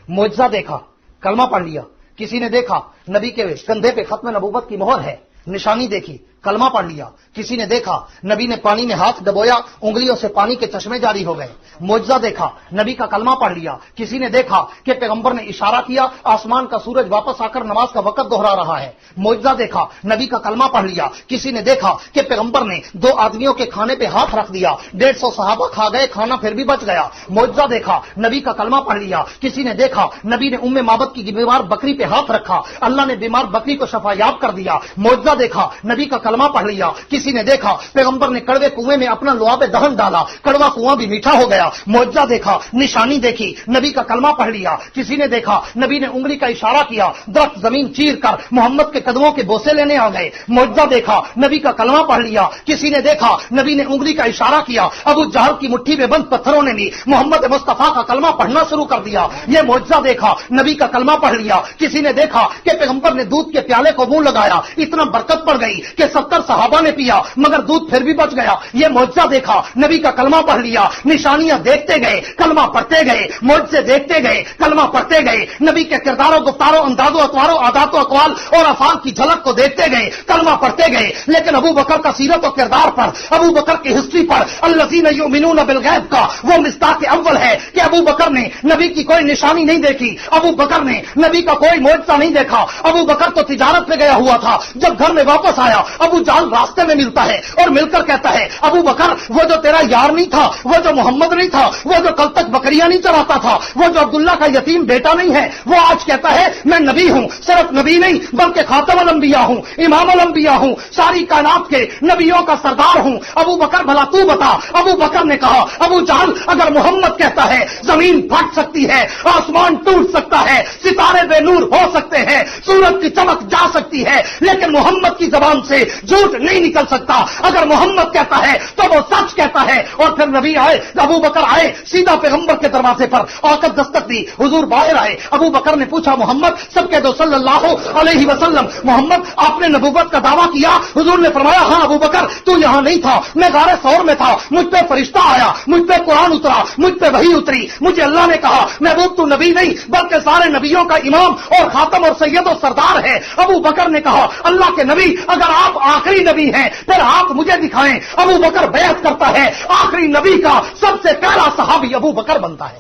معجزہ دیکھا, کلمہ پڑھ لیا. کسی نے دیکھا نبی کے کندھے پہ ختم نبوت کی مہر ہے, نشانی دیکھی, کلمہ پڑھ لیا. کسی نے دیکھا نبی نے پانی میں ہاتھ ڈبویا, انگلیوں سے پانی کے چشمے جاری ہو گئے, معجزہ دیکھا, نبی کا کلمہ پڑھ لیا. کسی نے دیکھا کہ پیغمبر نے اشارہ کیا, آسمان کا سورج واپس آ کر نماز کا وقت دہرا رہا ہے, معجزہ دیکھا, نبی کا کلمہ پڑھ لیا. کسی نے دیکھا کہ پیغمبر نے 2 آدمیوں کے کھانے پہ ہاتھ رکھ دیا, 150 صحابہ کھا گئے, کھانا پھر بھی بچ گیا, معجزہ دیکھا, نبی کا کلمہ پڑھ لیا. کسی نے دیکھا نبی نے ام معبد کی بیمار بکری پہ ہاتھ رکھا, اللہ نے بیمار بکری کو شفا یاب کر دیا, معجزہ دیکھا, نبی کا کلمہ پڑھ لیا. کسی نے دیکھا پیغمبر نے کڑوے کنویں میں اپنا لعاب دہن ڈالا, کڑوا کنواں بھی میٹھا ہو گیا, معجزہ دیکھا, نشانی دیکھی, نبی کا کلمہ پڑھ لیا. کسی نے دیکھا نبی نے انگلی کا اشارہ کیا, درخت زمین چیر کر محمد کے قدموں کے بوسے لینے آ گئے, معجزہ دیکھا, نبی کا کلمہ پڑھ لیا. کسی نے دیکھا نبی نے انگلی کا اشارہ کیا, ابو جہل کی مٹھی میں بند پتھروں نے بھی محمد مصطفیٰ کا کلمہ پڑھنا شروع کر دیا, یہ معجزہ دیکھا, نبی کا کلمہ پڑھ لیا. کسی نے دیکھا کہ پیغمبر نے دودھ کے پیالے کو منہ لگایا, اتنا برکت پڑ گئی کہ 70 صحابہ نے پیا مگر دودھ پھر بھی بچ گیا, یہ معجزہ دیکھا, نبی کا کلمہ پڑھ لیا. نشانیاں دیکھتے گئے, کلمہ پڑھتے گئے, معجزے دیکھتے گئے, کلمہ پڑھتے گئے, نبی کے کرداروں گفتاروں اندازوں اطواروں عادات و اقوال اور افعال کی جھلک کو دیکھتے گئے, کلمہ پڑھتے گئے. لیکن ابو بکر کا سیرت و کردار پر, ابو بکر کی ہسٹری پر الذین یؤمنون بالغیب کا وہ مصداق اول ہے کہ ابو بکر نے نبی کی کوئی نشانی نہیں دیکھی, ابو بکر نے نبی کا کوئی معجزہ نہیں دیکھا. ابو بکر تو تجارت پہ گیا ہوا تھا, جب گھر میں واپس آیا ابو جہل راستے میں ملتا ہے اور مل کر کہتا ہے ابو بکر وہ جو تیرا یار نہیں تھا, وہ جو محمد نہیں تھا, وہ جو کل تک بکریاں نہیں چراتا تھا, وہ جو عبداللہ کا یتیم بیٹا نہیں ہے, وہ آج کہتا ہے میں نبی ہوں, صرف نبی نہیں بلکہ خاتم الانبیاء ہوں, امام الانبیاء ہوں, ساری کائنات کے نبیوں کا سردار ہوں. ابو بکر بھلا تو بتا. ابو بکر نے کہا ابو جہل اگر محمد کہتا ہے زمین پھٹ سکتی ہے, آسمان ٹوٹ سکتا ہے, ستارے بے نور ہو سکتے ہیں, سورج کی چمک جا سکتی ہے, لیکن محمد کی زبان سے جھوٹ نہیں نکل سکتا. اگر محمد کہتا ہے تو وہ سچ کہتا ہے. اور پھر نبی آئے, ابو بکر آئے, سیدھا پیغمبر کے دروازے پر آ کر دستک دی, حضور باہر آئے. ابو بکر نے پوچھا محمد, سب کہہ دو صلی اللہ علیہ وسلم, محمد آپ نے نبوت کا دعویٰ کیا؟ حضور نے فرمایا ہاں ابو بکر تو یہاں نہیں تھا, میں غار ثور میں تھا, مجھ پہ فرشتہ آیا, مجھ پہ قرآن اترا, مجھ پہ وحی اتری, مجھے اللہ نے کہا محبوب تو نبی نہیں بلکہ سارے نبیوں کا امام اور خاتم اور سید و سردار ہے. ابو بکر نے کہا اللہ کے نبی اگر آپ آخری نبی ہیں پھر آپ مجھے دکھائیں. ابو بکر بیعت کرتا ہے, آخری نبی کا سب سے پہلا صحابی ابو بکر بنتا ہے.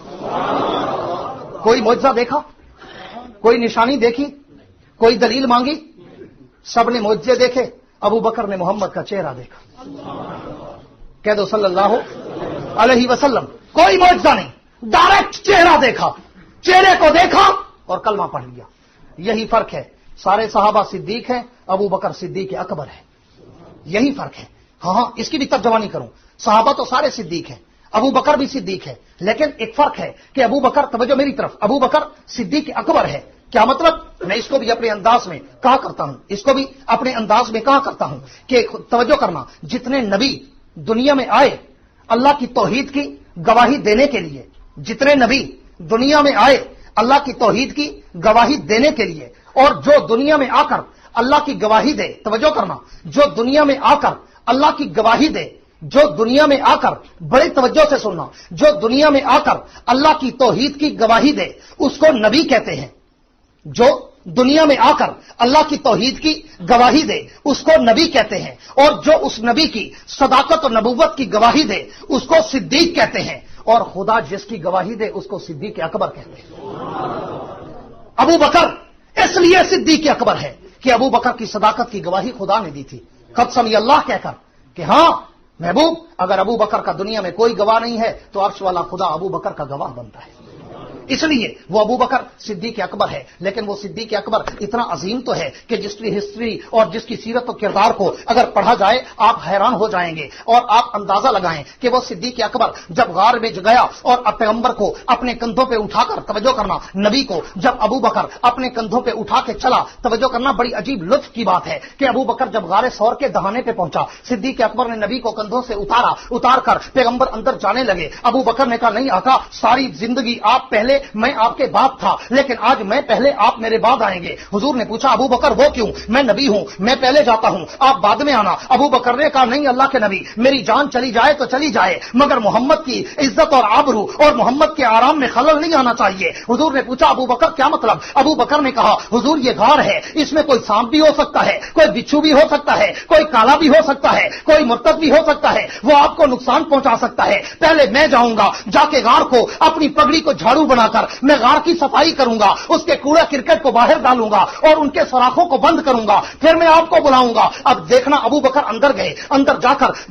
کوئی معجزہ دیکھا, کوئی نشانی دیکھی, کوئی دلیل مانگی, سب نے معجزے دیکھے, ابو بکر نے محمد کا چہرہ دیکھا. کہہ دو صلی اللہ علیہ وسلم. کوئی معجزہ نہیں, ڈائریکٹ چہرہ دیکھا, چہرے کو دیکھا اور کلمہ پڑھ لیا. یہی فرق ہے, سارے صحابہ صدیق ہیں, ابو بکر صدیق اکبر ہے. یہی فرق ہے. ہاں اس کی بھی ترجمانی کروں, صحابہ تو سارے صدیق ہیں, ابو بکر بھی صدیق ہے, لیکن ایک فرق ہے کہ ابو بکر, توجہ میری طرف, ابو بکر صدیق اکبر ہے. کیا مطلب؟ میں اس کو بھی اپنے انداز میں کہا کرتا ہوں, اس کو بھی اپنے انداز میں کہا کرتا ہوں کہ توجہ کرنا, جتنے نبی دنیا میں آئے اللہ کی توحید کی گواہی دینے کے لیے, جتنے نبی دنیا میں آئے اللہ کی توحید کی گواہی دینے کے لیے, اور جو دنیا میں آ کر اللہ کی گواہی دے, توجہ کرنا, جو دنیا میں آ کر اللہ کی گواہی دے, جو دنیا میں آ کر, بڑی توجہ سے سننا, جو دنیا میں آ کر اللہ کی توحید کی گواہی دے اس کو نبی کہتے ہیں. جو دنیا میں آ کر اللہ کی توحید کی گواہی دے اس کو نبی کہتے ہیں, اور جو اس نبی کی صداقت اور نبوت کی گواہی دے اس کو صدیق کہتے ہیں, اور خدا جس کی گواہی دے اس کو صدیق اکبر کہتے ہیں. ابو بکر اس لیے صدیق اکبر ہے کہ ابو بکر کی صداقت کی گواہی خدا نے دی تھی, قد سمی اللہ کہہ کر کہ ہاں महबूब, अगर अबू बकर का दुनिया में कोई गवाह नहीं है तो अर्श वाला खुदा अबू बकर का गवाह बनता है। इसलिए वो अबू बकर सिद्दीक अकबर है, लेकिन वो सिद्दीक अकबर इतना अजीम तो है कि जिसकी हिस्ट्री और जिसकी सीरत और किरदार को अगर पढ़ा जाए आप हैरान हो जाएंगे और आप अंदाजा लगाएं कि वो सिद्दीक अकबर जब गार में गया और पैगंबर को अपने कंधों पे उठाकर, तवज्जो करना, नबी को जब अबू बकर अपने कंधों पे उठा के चला, तवज्जो करना, बड़ी अजीब लुत्फ की बात है कि अबू बकर जब गारे सौर के दहाने पे पहुंचा, सिद्दीक अकबर ने नबी को कंधों से उतार कर पैगंबर अंदर जाने लगे। अबू बकर ने कहा नहीं आका, सारी जिंदगी आप पहले, मैं आपके बाद था, लेकिन आज मैं पहले, आप मेरे बाद आएंगे। हुजूर ने पूछा अबू बकर वो क्यों? मैं नबी हूं, मैं पहले जाता हूं, आप बाद में आना। अबू बकर ने कहा नहीं अल्लाह के नबी, मेरी जान चली जाए तो चली जाए, मगर मोहम्मद की इज्जत और आबरू और मोहम्मद के आराम में खलल नहीं आना चाहिए। हुजूर ने पूछा अबू बकर क्या मतलब? अबू बकर ने कहा हुजूर ये गार है, इसमें कोई सांप भी हो सकता है, कोई बिच्छू भी हो सकता है, कोई काला भी हो सकता है, कोई मुर्तद भी हो सकता है, वो आपको नुकसान पहुंचा सकता है। पहले मैं जाऊंगा, जाके गार को अपनी पगड़ी को झाड़ू बनाकर मैं गार की सफाई करूंगा, उसके कूड़ा क्रिकेट को बाहर डालूंगा और उनके सुराखों को बंद करूंगा, फिर मैं आपको बुलाऊंगा। अब देखना अबू बकर अंदर गए, अंदर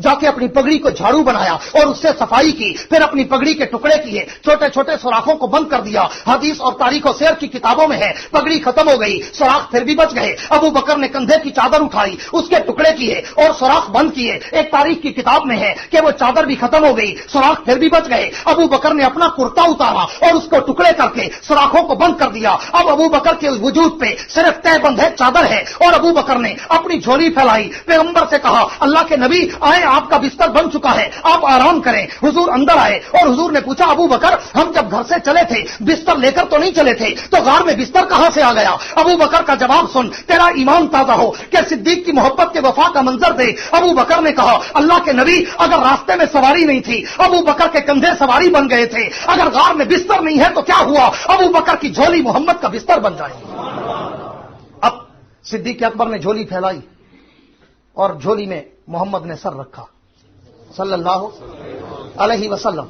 जाके अपनी पगड़ी को झाड़ू बनाया और उससे सफाई की, फिर अपनी पगड़ी के टुकड़े किए, छोटे छोटे सुराखों को बंद कर दिया। हदीस और तारीख और शेर की किताबों में है पगड़ी खत्म हो गई, सुराख फिर भी बच गए। अबू बकर ने कंधे की चादर उठाई, उसके टुकड़े किए और सुराख बंद किए। एक तारीख की किताब में है कि वो चादर भी खत्म हो गई, सुराख फिर भी बच गए। अबू बकर ने अपना कुर्ता उतारा और उसको टुकड़े करके सुराखों को बंद कर दिया। अब अबू बकर के वजूद पे सिर्फ तहबंद है, चादर है। और अबू बकर ने अपनी झोली फैलाई, पैगंबर से कहा अल्लाह के नबी आए, आपका बिस्तर बन चुका है, आप आराम करें। हुजूर अंदर आए और हुजूर ने पूछा अबू बकर हम जब घर से चले थे बिस्तर लेकर तो नहीं चले थे, तो गार में बिस्तर कहां से आ गया? अबू बकर का जवाब सुन, तेरा ईमान ताजा हो कि सिद्दीक की मोहब्बत के वफा का मंजर दे। अबू बकर ने कहा अल्लाह के नबी अगर रास्ते में सवारी नहीं थी, अबू बकर के कंधे सवारी बन गए थे, अगर गार में बिस्तर नहीं है तो क्या हुआ? अबू बकर की झोली मोहम्मद का बिस्तर बन जाएगी। अब सिद्दीक अकबर ने झोली फैलाई और झोली में मोहम्मद ने सर रखा सल्लल्लाहु अलैहि वसल्लम।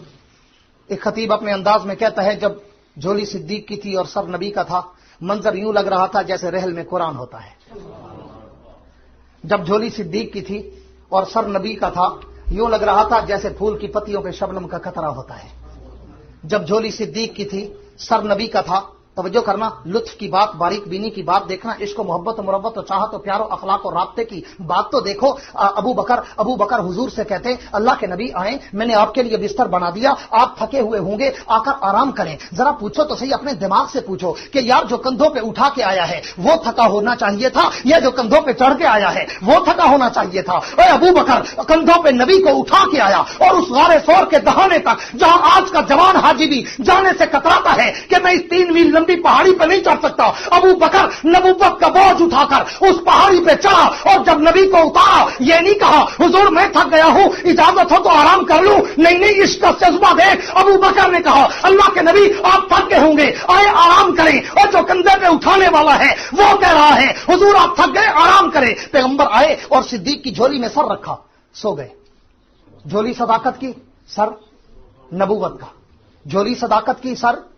एक खतीब अपने अंदाज में कहता है जब झोली सिद्दीक की थी और सर नबी का था, मंजर यूं लग रहा था जैसे रहल में कुरान होता है। जब झोली सिद्दीक की थी और सर नबी का था, यूं लग रहा था जैसे फूल की पत्तियों पे शबनम का कतरा होता है। जब झोली सिद्दीक की थी, सर नबी का था, तवज्जो करना, लुत्फ की बात, बारीक बीनी की बात देखना, इश्क मोहब्बत मुरब्बत और चाहत और प्यार और अखलाक और राब्ते की बात तो देखो। अबू बकर हुजूर से कहते अल्लाह के नबी आए, मैंने आपके लिए बिस्तर बना दिया, आप थके हुए होंगे, आकर आराम करें। जरा पूछो तो सही, अपने दिमाग से पूछो कि यार जो कंधों पे उठा के आया है वो थका होना चाहिए था या जो कंधों पे चढ़ के आया है वो थका होना चाहिए था? और अबू बकर कंधों पे नबी को उठा के आया और उस गारे सौर के दहाने तक जहां आज का जवान हाजी भी जाने से कतराता है कि मैं इस 3 मील लंबी पहाड़ी पे नहीं चढ़ सकता, अबू बकर नबूवत का बोझ उठाकर उस पहाड़ी पे चढ़ा और जब नबी को उतारा, ये नहीं कहा हुजूर मैं थक गया हूं, इजाजत हो तो आराम कर लूं, नहीं इश्क का जज्बा दे। अबू बकर ने कहा अल्लाह के नबी आप थक गए होंगे, आए आराम करें। और जो कंधे पे उठाने वाला है वो कह रहा है हुजूर आप थक गए, आराम करें। पैगंबर आए और सिद्दीक की झोली में सर रखा, सो गए। झोली सदाकत की, सर नबूवत का। झोली सदाकत की, सर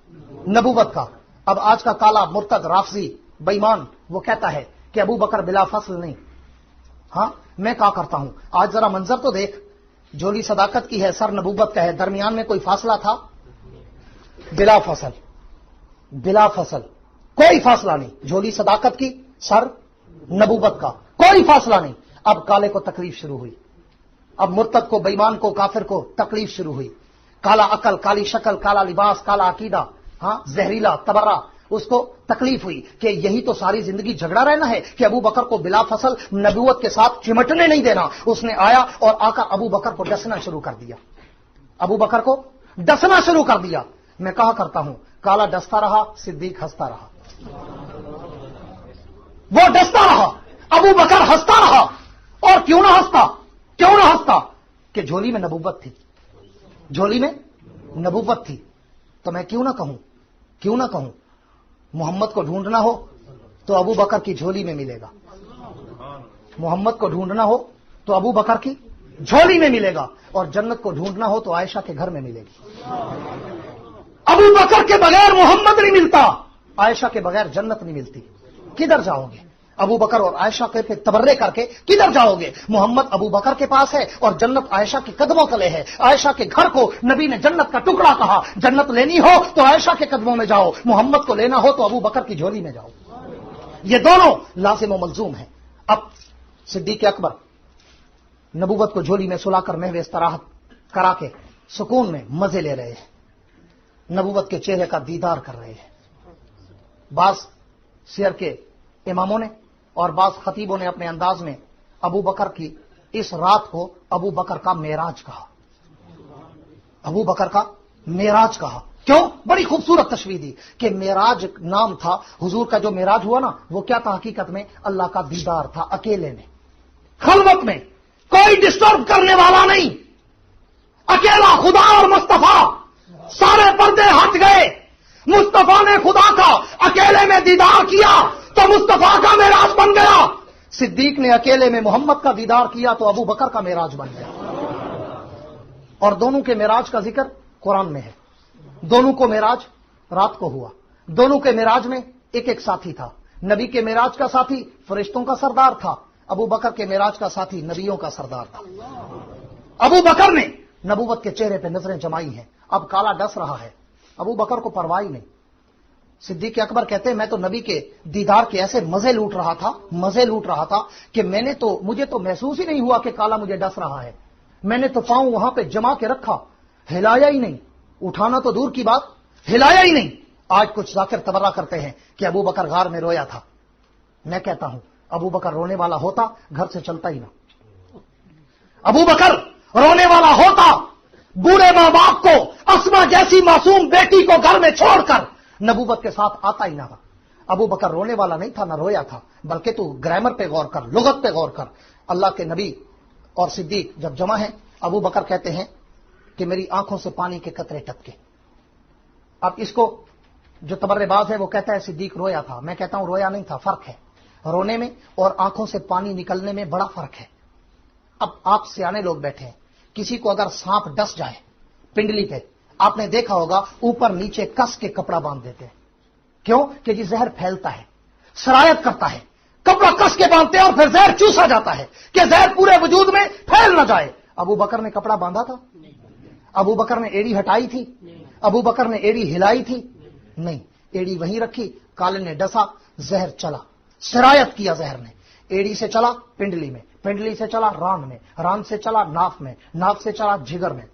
नबूवत का। अब आज का काला मुर्तद राफजी बेईमान वो कहता है कि अबू बकर बिला फसल नहीं। हां मैं क्या करता हूं, आज जरा मंजर तो देख, झोली सदाकत की है, सर नबूवत का है, दरमियान में कोई फासला था? बिला फसल कोई फासला नहीं। झोली सदाकत की, सर नबूवत का, कोई फासला नहीं। अब काले को तकलीफ शुरू हुई, अब मुर्तद को, बेईमान को, काफिर को तकलीफ शुरू हुई। काला अकल, काली शक्ल, काला लिबास, काला अकीदा, हाँ जहरीला तबर्रा, उसको तकलीफ हुई कि यही तो सारी जिंदगी झगड़ा रहना है कि अबू बकर को बिला फसल नबूवत के साथ चिमटने नहीं देना। उसने आया और आकर अबू बकर को डसना शुरू कर दिया, अबू बकर को डसना शुरू कर दिया। मैं कहा करता हूं काला डसता रहा, सिद्दीक हंसता रहा। वो डसता रहा, अबू बकर हंसता रहा। और क्यों ना हंसता कि झोली में नबूवत थी, झोली में नबूवत थी। तो मैं क्यों ना कहूं मोहम्मद को ढूंढना हो तो अबू बकर की झोली में मिलेगा, मोहम्मद को ढूंढना हो तो अबू बकर की झोली में मिलेगा, और जन्नत को ढूंढना हो तो आयशा के घर में मिलेगी। अबू बकर के बगैर मोहम्मद नहीं मिलता, आयशा के बगैर जन्नत नहीं मिलती। किधर जाओगे? अबू बकर और आयशा के पे तबर्रे करके किधर जाओगे? मोहम्मद अबू बकर के पास है और जन्नत आयशा के कदमों तले है। आयशा के घर को नबी ने जन्नत का टुकड़ा कहा। जन्नत लेनी हो तो आयशा के कदमों में जाओ, मोहम्मद को लेना हो तो अबू बकर की झोली में जाओ। ये दोनों लाजिम व मलजूम है। अब सिद्दीक अकबर नबूवत को झोली में सुलाकर महवे इस्तराहत करा के सुकून में मजे ले रहे हैं, नबूवत के चेहरे का दीदार कर रहे हैं। बाज सियर के इमामों ने और बाज खतीबों ने अपने अंदाज में अबू बकर की इस रात को अबू बकर का मेराज कहा। अबू बकर का मेराज कहा। क्यों? बड़ी खूबसूरत तशबीह दी कि मेराज नाम था। हुजूर का जो मेराज हुआ ना, वो क्या था? हकीकत में अल्लाह का दीदार था, अकेले में, खलवत में, कोई डिस्टर्ब करने वाला नहीं, अकेला खुदा और मुस्तफा। सारे पर्दे हट गए, मुस्तफा ने खुदा का अकेले में दीदार किया तो मुस्तफा का मेराज बन गया। सिद्दीक ने अकेले में मोहम्मद का दीदार किया तो अबू बकर का मेराज बन गया। और दोनों के मेराज का जिक्र कुरान में है। दोनों को मेराज रात को हुआ। दोनों के मेराज में एक एक साथी था। नबी के मेराज का साथी फरिश्तों का सरदार था, अबू बकर के मेराज का साथी नबियों का सरदार था। अबू बकर ने नबूवत के चेहरे पे नजरें जमाई हैं। अब काला डस रहा है, अबू बकर को परवाह ही नहीं। सिद्दीक अकबर कहते हैं मैं तो नबी के दीदार के ऐसे मजे लूट रहा था कि मुझे तो महसूस ही नहीं हुआ कि काला मुझे डस रहा है। मैंने तो पांव वहां पे जमा के रखा, हिलाया ही नहीं, उठाना तो दूर की बात, हिलाया ही नहीं। आज कुछ जाकिर तबर्रा करते हैं कि अबू बकर गार में रोया था। मैं कहता हूं अबू बकर रोने वाला होता घर से चलता ही ना। अबू बकर रोने वाला होता, बूढ़े मां बाप को, अस्मा जैसी मासूम बेटी को घर में छोड़कर नबूवत के साथ आता ही ना था। अबू बकर रोने वाला नहीं था, ना रोया था। बल्कि तू ग्रामर पे गौर कर, लुगत पे गौर कर। अल्लाह के नबी और सिद्दीक जब जमा है, अबू बकर कहते हैं कि मेरी आंखों से पानी के कतरे टपके। अब इसको जो तबर्रेबाज है वो कहता है सिद्दीक रोया था। मैं कहता हूं रोया नहीं था। फर्क है रोने में और आंखों से पानी निकलने में, बड़ा फर्क है। अब आप सियाने लोग बैठे हैं, किसी को अगर सांप डस जाए पिंडली पे, आपने देखा होगा ऊपर नीचे कस के कपड़ा बांध देते हैं। क्यों? कि जी जहर फैलता है, सरायत करता है। कपड़ा कस के बांधते हैं और फिर जहर चूसा जाता है कि जहर पूरे वजूद में फैल न जाए। अबू बकर ने कपड़ा बांधा था? अबू बकर ने एड़ी हटाई थी? अबू बकर ने एड़ी हिलाई थी? नहीं, एड़ी वहीं रखी। काले ने डसा, जहर चला, सरायत किया जहर ने। एड़ी से चला पिंडली में, पिंडली से चला रान में, रान से चला नाफ में, नाफ से चला जिगर में,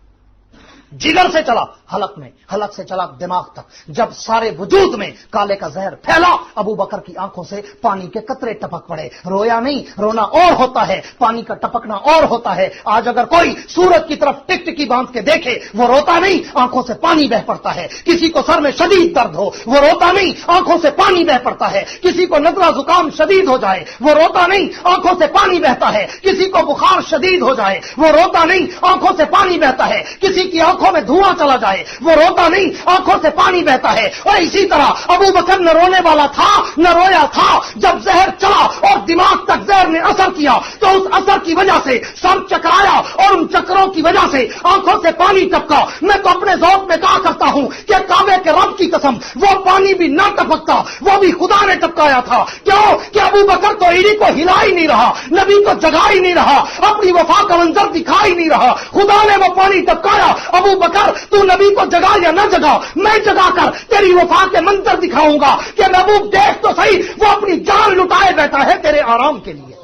जिगर से चला हलक में, हलक से चला दिमाग तक। जब सारे वजूद में काले का जहर फैला, अबू बकर की आंखों से पानी के कतरे टपक पड़े। रोया नहीं, रोना और होता है, पानी का टपकना और होता है। आज अगर कोई सूरज की तरफ टिकटिकी बांध के देखे, वो रोता नहीं, आंखों से पानी बह पड़ता है। किसी को सर में शदीद दर्द हो, वो रोता नहीं, आंखों से पानी बह पड़ता है। किसी को नजला जुकाम शदीद हो जाए, वो रोता नहीं, आंखों से पानी बहता है। किसी को बुखार शदीद हो जाए, वो रोता नहीं, आंखों से पानी बहता है। किसी की आंखों में धुआं चला जाए, वो रोता नहीं, आंखों से पानी बहता है। और इसी तरह अबू बकर न रोने वाला था, न रोया था। जब जहर चला और दिमाग तक जहर ने असर किया, तो उस असर की वजह से सर चकराया और उन चक्रों की वजह से आंखों से पानी टपका। मैं तो अपने ज़ौक़ में कहा करता हूं कि काबे के रब की कसम, वो पानी भी न टपकता, वो भी खुदा ने टपकाया था। क्यों? कि अबू बकर तो ईड़ी को हिला ही नहीं रहा, नबी को जगा ही नहीं रहा, अपनी वफा का मंजर दिखा ही नहीं रहा। खुदा ने वो पानी टपकाया। अबू बकर तू नबी को जगा या न जगा, मैं जगा कर तेरी वफा के मंजर दिखाऊंगा कि महबूब देख तो सही, वो अपनी जान लुटाए बैठा है तेरे आराम के लिए।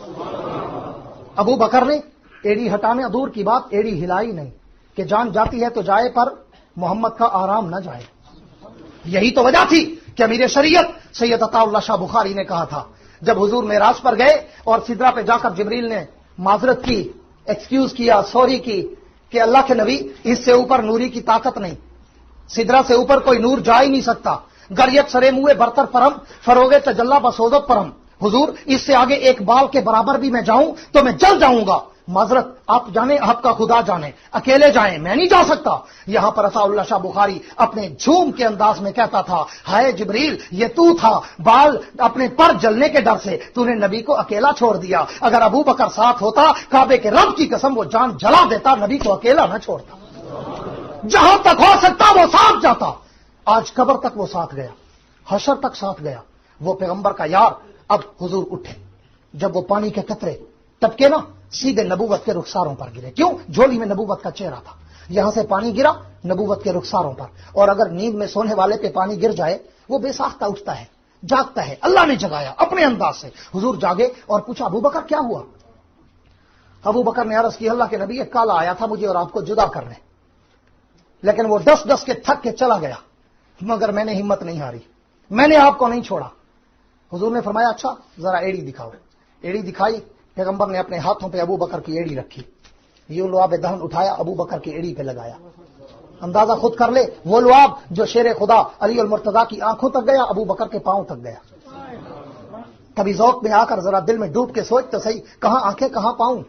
अबू बकर ने एड़ी हटाने दूर की बात, एड़ी हिलाई नहीं कि जान जाती है तो जाए पर मोहम्मद का आराम न जाए। यही तो वजह थी कि अमीर शरीयत सैयद अताउल्लाह शाह बुखारी ने कहा था, जब हुजूर मेराज पर गए और सिदरा पे जाकर जिब्रील ने माजरत की, एक्सक्यूज किया, सॉरी की कि अल्लाह के नबी इससे ऊपर नूरी की ताकत नहीं, सिदरा से ऊपर कोई नूर जा ही नहीं सकता। गरियत सरे मुए बरतर परम फरोगे तजल्ला बसोदत परम। हुजूर इससे आगे एक बाल के बराबर भी मैं जाऊं तो मैं जल जाऊंगा। माजरत आप जाने, आपका खुदा जाने, अकेले जाएं, मैं नहीं जा सकता। यहां पर अताउल्लाह शाह बुखारी अपने झूम के अंदाज में कहता था, हाय जिब्रील ये तू था, बाल अपने पर जलने के डर से तूने नबी को अकेला छोड़ दिया। अगर अबू बकर साथ होता, काबे के रब की कसम वो जान जला देता, नबी को अकेला न छोड़ता। जहां तक हो सकता वो साथ जाता। आज कब्र तक वो साथ गया, हशर तक साथ गया। वो पैगंबर का यार। अब हुजूर उठे, जब वो पानी के कतरे टपके ना सीधे नबूवत के रुखसारों पर गिरे। क्यों? झोली में नबूवत का चेहरा था, यहां से पानी गिरा नबूवत के रुखसारों पर। और अगर नींद में सोने वाले पे पानी गिर जाए वो बेसाख्ता उठता है, जागता है, अल्लाह ने जगाया अपने अंदाज से। हुजूर जागे और पूछा अबू बकर क्या हुआ? अबू बकर ने अर्ज की अल्लाह के नबी एक काला आया था मुझे और आपको जुदा करने, लेकिन वो डस डस के थक के चला गया, मगर मैंने हिम्मत नहीं हारी, मैंने आपको नहीं छोड़ा। हुजूर ने फरमाया अच्छा जरा एड़ी दिखाओ। एड़ी दिखाई, पैगंबर ने अपने हाथों पे अबू बकर की एड़ी रखी, यूं लुआब दहन उठाया अबू बकर की एड़ी पे लगाया। अंदाजा खुद कर ले, वो लुआब जो शेर खुदा अली अल मुर्तजा की आंखों तक गया, अबू बकर के पांव तक गया। कभी ज़ौक़ में आकर जरा दिल में डूब के सोच तो सही, कहां आंखें कहां पांव।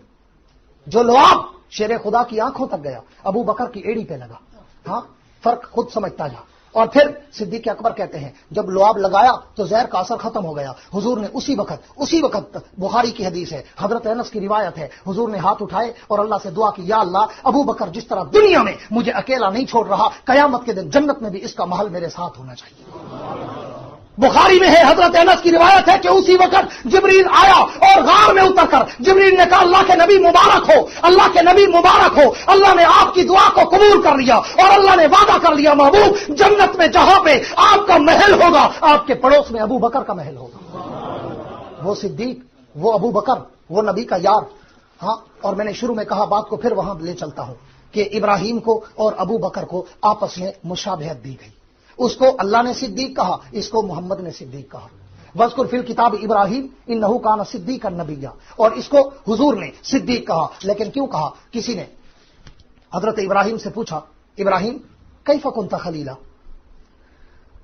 जो लुआब शेर खुदा की आंखों तक गया अबू बकर की एड़ी पे लगा। हाँ, फर्क खुद समझता जा। और फिर सिद्दीक़ अकबर कहते हैं जब लुआब लगाया तो जहर का असर खत्म हो गया। हुजूर ने उसी वक्त बुखारी की हदीस है, हजरत अनस की रिवायत है, हुजूर ने हाथ उठाए और अल्लाह से दुआ की, या अल्लाह अबू बकर जिस तरह दुनिया में मुझे अकेला नहीं छोड़ रहा, कयामत के दिन जन्नत में भी इसका महल मेरे साथ होना चाहिए। बुखारी में है, हजरत अनस की रिवायत है कि उसी वक्त जिब्रील आया और गार में उतरकर जिब्रील ने कहा अल्लाह के नबी मुबारक हो, अल्लाह के नबी मुबारक हो, अल्लाह ने आपकी दुआ को कबूल कर लिया और अल्लाह ने वादा कर लिया महबूब जन्नत में जहां पे आपका महल होगा आपके पड़ोस में अबू बकर का महल होगा। वो सिद्दीक, वो अबू बकर, वो नबी का यार। हाँ, और मैंने शुरू में कहा, बात को फिर वहां ले चलता हूं कि इब्राहिम को और अबू बकर को आपस में मुशाबहत दी गई। उसको अल्लाह ने सिद्दीक कहा, इसको मोहम्मद ने सिद्दीक कहा। वज़कुर फिल किताब इब्राहिम इन्नहु कान सिद्दीकन नबिय्या, और इसको हुजूर ने सिद्दीक कहा। लेकिन क्यों कहा? किसी ने हजरत इब्राहिम से पूछा, इब्राहिम कैफ़ कुन्ता खलीला,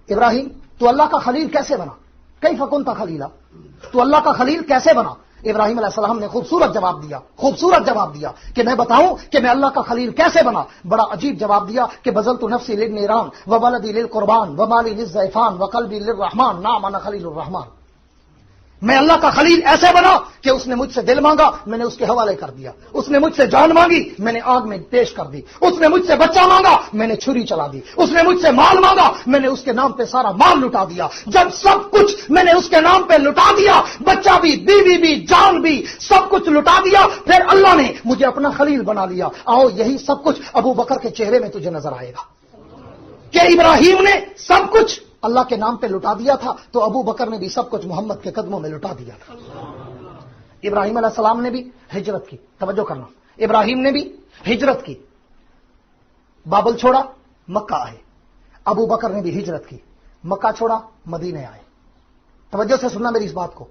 इब्राहिम तू अल्लाह का खलील कैसे बना? कैफ़ कुन्ता खलीला, तू अल्लाह का खलील कैसे बना? इब्राहिम अलैहिस्सलाम ने खूबसूरत जवाब दिया कि मैं बताऊं कि मैं अल्लाह का खलील कैसे बना। बड़ा अजीब जवाब दिया कि बज़लतु नफ्सी लिन्नीरान व वलदी लिल कुर्बान व माली लिज़्ज़ैफ़ान व क़ल्बी लिर्रहमान नाम अना खलीलुर रहमान। मैं अल्लाह का खलील ऐसे बना कि उसने मुझसे दिल मांगा, मैंने उसके हवाले कर दिया। उसने मुझसे जान मांगी, मैंने आग में पेश कर दी। उसने मुझसे बच्चा मांगा, मैंने छुरी चला दी। उसने मुझसे माल मांगा, मैंने उसके नाम पे सारा माल लुटा दिया। जब सब कुछ मैंने उसके नाम पे लुटा दिया, बच्चा भी, बीवी भी, जान भी, सब कुछ लुटा दिया, फिर अल्लाह ने मुझे अपना खलील बना लिया। आओ, यही सब कुछ अबू बकर के चेहरे में तुझे नजर आएगा कि इब्राहिम ने सब कुछ अल्लाह के नाम पे लुटा दिया था, तो अबू बकर ने भी सब कुछ मोहम्मद के कदमों में लुटा दिया था। इब्राहिम अलैहिस्सलाम ने भी हिजरत की, तवज्जो करना, इब्राहिम ने भी हिजरत की, बाबल छोड़ा, मक्का आए। अबू बकर ने भी हिजरत की, मक्का छोड़ा, मदीने आए। तवज्जो से सुनना मेरी इस बात को।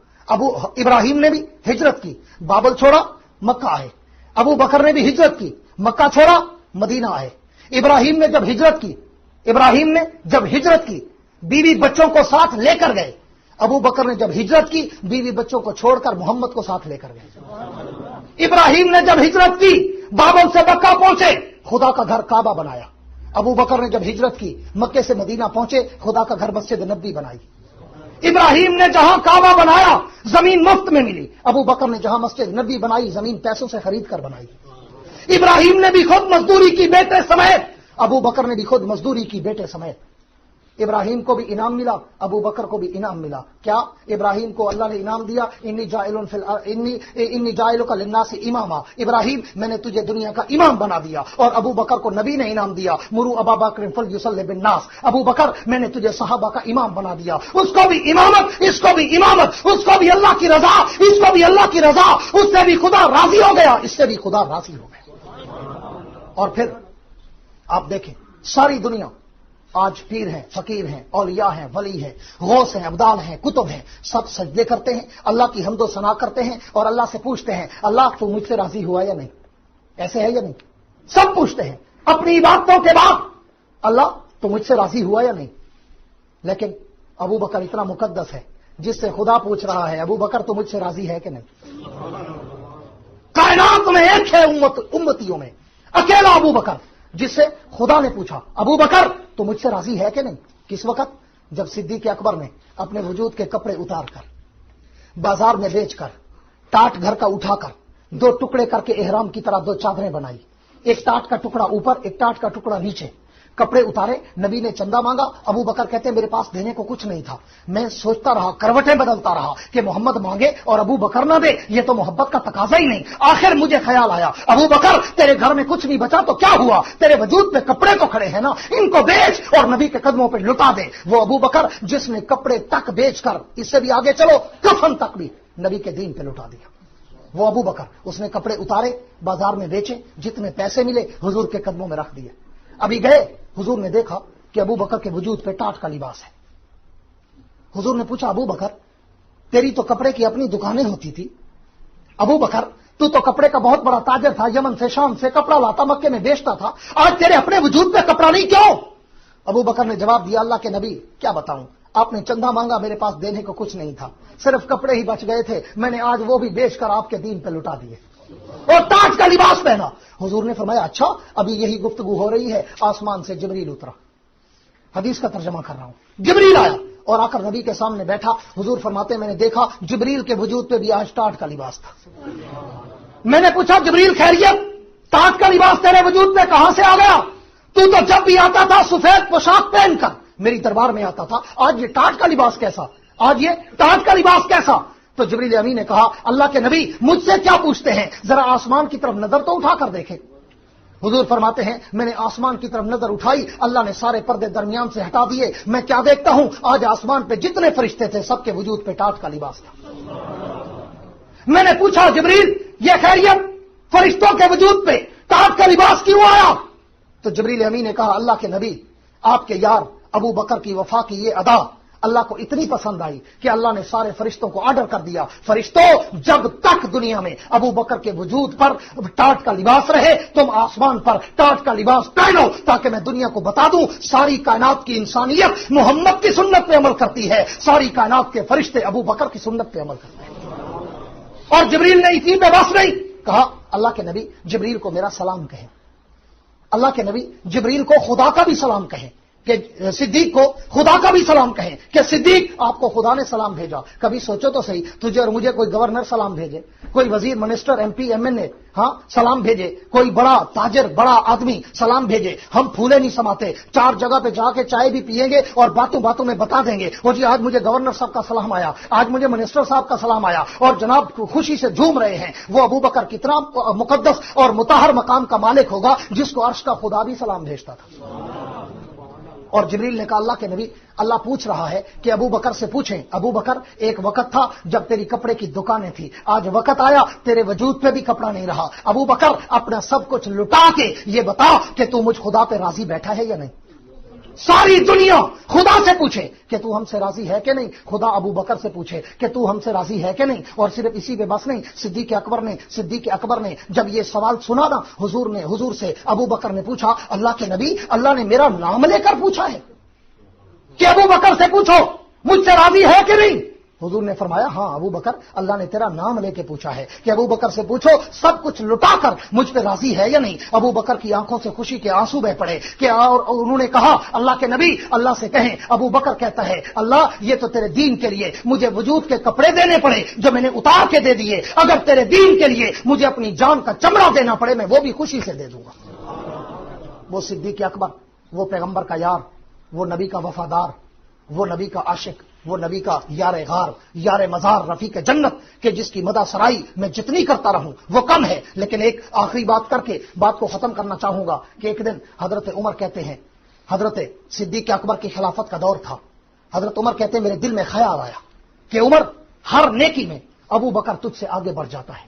इब्राहिम ने भी हिजरत की, बाबल छोड़ा, मक्का आए। अबू बकर ने भी हिजरत की, मक्का छोड़ा, मदीना आए। इब्राहिम ने जब हिजरत की बीवी बच्चों को साथ लेकर गए। अबू बकर ने जब हिजरत की बीवी बच्चों को छोड़कर मोहम्मद को साथ लेकर गए। इब्राहिम ने जब हिजरत की बाबल से मक्का पहुंचे, खुदा का घर काबा बनाया। अबू बकर ने जब हिजरत की मक्के से मदीना पहुंचे, खुदा का घर मस्जिद नबी बनाई। इब्राहिम ने जहां काबा बनाया जमीन मुफ्त में मिली, अबू बकर ने जहां मस्जिद नबी बनाई जमीन पैसों से खरीद कर बनाई। इब्राहिम ने भी खुद मजदूरी की बेटे समेत, अबू बकर ने भी खुद मजदूरी की बेटे समेत। इब्राहिम को भी इनाम मिला, अबू बकर को भी इनाम मिला। क्या? इब्राहिम को अल्लाह ने इनाम दिया, इन्नी जाइलुका लिन्नासी इमामा, इब्राहिम मैंने तुझे दुनिया का इमाम बना दिया। और अबू बकर को नबी ने इनाम दिया, मुरू अबा बकर फलयुसल्लि बिन्नास, अबू बकर मैंने तुझे सहाबा का इमाम बना दिया। उसको भी इमामत, इसको भी इमामत, उसको भी अल्लाह की रजा, इसको भी अल्लाह की रजा, उससे भी खुदा राजी हो गया, इससे भी खुदा राजी हो गया। और फिर आप देखें, सारी दुनिया आज पीर हैं, फकीर हैं, औलिया हैं, वली हैं, गौस हैं, अब्दाल हैं, कुतुब हैं, सब सजदे करते हैं, अल्लाह की हम्दो सना करते हैं और अल्लाह से पूछते हैं, अल्लाह तू मुझसे राजी हुआ या नहीं? ऐसे है या नहीं? सब पूछते हैं अपनी इबादतों के बाद, अल्लाह तू मुझसे राजी हुआ या नहीं? लेकिन अबू बकर इतना मुकद्दस है जिससे खुदा पूछ रहा है, अबू बकर तू मुझसे राजी है कि नहीं? कायनात में एक है उम्मतियों में अकेला अबू बकर जिससे खुदा ने पूछा, अबू बकर तो मुझसे राजी है कि नहीं? किस वक्त? जब सिद्दीक़ अकबर ने अपने वजूद के कपड़े उतारकर, बाजार में बेचकर, टाट घर का उठाकर, दो टुकड़े करके एहराम की तरह दो चादरें बनाई, एक टाट का टुकड़ा ऊपर, एक टाट का टुकड़ा नीचे, कपड़े उतारे, नबी ने चंदा मांगा। अबू बकर कहते मेरे पास देने को कुछ नहीं था। मैं सोचता रहा, करवटें बदलता रहा कि मोहम्मद मांगे और अबू बकर ना दे, ये तो मोहब्बत का तकाजा ही नहीं। आखिर मुझे ख्याल आया, अबू बकर तेरे घर में कुछ नहीं बचा तो क्या हुआ, तेरे वजूद पे कपड़े तो खड़े हैं ना, इनको बेच और नबी के कदमों पे लुटा दे। वो अबू बकर जिसने कपड़े तक बेचकर, इससे भी आगे चलो कफन तक भी नबी के दीन पे लुटा दिया। वो अबू बकर, उसने कपड़े उतारे, बाजार में बेचे, जितने पैसे मिले हुजूर के कदमों में रख दिए। अभी गए, हुजूर ने देखा कि अबू बकर के वजूद पे टाट का लिबास है। हुजूर ने पूछा, अबू बकर तेरी तो कपड़े की अपनी दुकानें होती थी, अबू बकर तू तो कपड़े का बहुत बड़ा ताजर था, यमन से शाम से कपड़ा लाता, मक्के में बेचता था, आज तेरे अपने वजूद पे कपड़ा नहीं क्यों? अबू बकर ने जवाब दिया, अल्लाह के नबी क्या बताऊं, आपने चंदा मांगा, मेरे पास देने को कुछ नहीं था, सिर्फ कपड़े ही बच गए थे, मैंने आज वो भी बेचकर आपके दीन पे लुटा दिए और ताज का लिबास पहना। हुजूर ने फरमाया, अच्छा अभी यही गुफ्तगू हो रही है, आसमान से जिब्रील उतरा। हदीस का तर्जमा कर रहा हूं। जिब्रील आया और आकर नबी के सामने बैठा। हुजूर फरमाते मैंने देखा जिब्रील के वजूद पे भी आज टाट का लिबास था। मैंने पूछा, जिब्रील खैरियत, टाट का लिबास तेरे वजूद पे कहां से आ गया? तू तो जब भी आता था सफेद पोशाक पहनकर मेरी दरबार में आता था, आज ये टाट का लिबास कैसा, आज ये टाट का लिबास कैसा? तो जिब्रील अमीन ने कहा, अल्लाह के नबी मुझसे क्या पूछते हैं, जरा आसमान की तरफ नजर तो उठाकर देखें। हुजूर फरमाते हैं मैंने आसमान की तरफ नजर उठाई, अल्लाह ने सारे पर्दे दरमियान से हटा दिए, मैं क्या देखता हूं, आज आसमान पे जितने फरिश्ते थे सबके वजूद पे टाट का लिबास था। मैंने पूछा, जिब्रील ये खैरियत, फरिश्तों के वजूद पे टाट का लिबास क्यों आया? तो जिब्रील अमीन ने कहा, अल्लाह के नबी आपके यार अबू बकर की वफा की ये अदा अल्लाह को इतनी पसंद आई कि अल्लाह ने सारे फरिश्तों को ऑर्डर कर दिया, फरिश्तों जब तक दुनिया में अबू बकर के वजूद पर टाट का लिबास रहे, तुम आसमान पर टाट का लिबास पहनो, ताकि मैं दुनिया को बता दूं सारी कायनात की इंसानियत मोहम्मद की सुन्नत पे अमल करती है, सारी कायनात के फरिश्ते अबू बकर की सुन्नत पे अमल करते हैं। और जिब्रील ने इसी पे बस नहीं कहा, अल्लाह के नबी जिब्रील को मेरा सलाम कहें, अल्लाह के नबी जिब्रील को खुदा का भी सलाम कहें, कि सिद्दीक को खुदा का भी सलाम कहें कि सिद्दीक आपको खुदा ने सलाम भेजा। कभी सोचो तो सही, तुझे और मुझे कोई गवर्नर सलाम भेजे, कोई वजीर मिनिस्टर एमपी एमएनए सलाम भेजे, कोई बड़ा ताजर बड़ा आदमी सलाम भेजे, हम फूले नहीं समाते, चार जगह पे जाके चाय भी पिएंगे और बातों बातों में बता देंगे, वो जी आज मुझे गवर्नर साहब का सलाम आया, आज मुझे मिनिस्टर साहब का सलाम आया, और जनाब खुशी से झूम रहे हैं। वो अबू बकर कितना मुकद्दस और मुताहर मकाम का मालिक होगा जिसको अर्श का खुदा भी सलाम भेजता था। और जिब्रील ने कहा, अल्लाह के नबी अल्लाह पूछ रहा है कि अबू बकर से पूछें, अबू बकर एक वक्त था जब तेरी कपड़े की दुकानें थी, आज वक्त आया तेरे वजूद पे भी कपड़ा नहीं रहा, अबू बकर अपना सब कुछ लुटा के ये बता कि तू मुझ खुदा पे राजी बैठा है या नहीं। सारी दुनिया खुदा से पूछे कि तू हमसे राजी है कि नहीं, खुदा अबू बकर से पूछे कि तू हमसे राजी है कि नहीं। और सिर्फ इसी पे बस नहीं, सिद्दीक अकबर ने जब ये सवाल सुना ना, हुजूर से अबू बकर ने पूछा, अल्लाह के नबी अल्लाह ने मेरा नाम लेकर पूछा है कि अबू बकर से पूछो मुझसे राजी है कि नहीं। हुजूर ने फरमाया, हाँ अबू बकर अल्लाह ने तेरा नाम लेके पूछा है कि अबू बकर से पूछो सब कुछ लुटाकर मुझ पे राजी है या नहीं। अबू बकर की आंखों से खुशी के आंसू बह पड़े कि और उन्होंने कहा, अल्लाह के नबी अल्लाह से कहें। अबू बकर कहता है, अल्लाह ये तो तेरे दीन के लिए मुझे वजूद के कपड़े देने पड़े जो मैंने उतार के दे दिए, अगर तेरे दीन के लिए मुझे अपनी जान का चमड़ा देना पड़े मैं वो भी खुशी से दे दूंगा। वो सिद्दीक अकबर, वो पैगंबर का यार, वो नबी का वफादार, वो नबी का आशिक, वो नबी का यार गार, यार मजार, रफीक जन्नत के जिसकी मदा सराई मैं जितनी करता रहूं वो कम है। लेकिन एक आखिरी बात करके बात को खत्म करना चाहूंगा कि एक दिन हजरत उमर कहते हैं, हजरत सिद्दीक अकबर की खिलाफत का दौर था, हजरत उमर कहते हैं मेरे दिल में ख्याल आया कि उमर हर नेकी में अबू बकर तुझसे आगे बढ़ जाता है,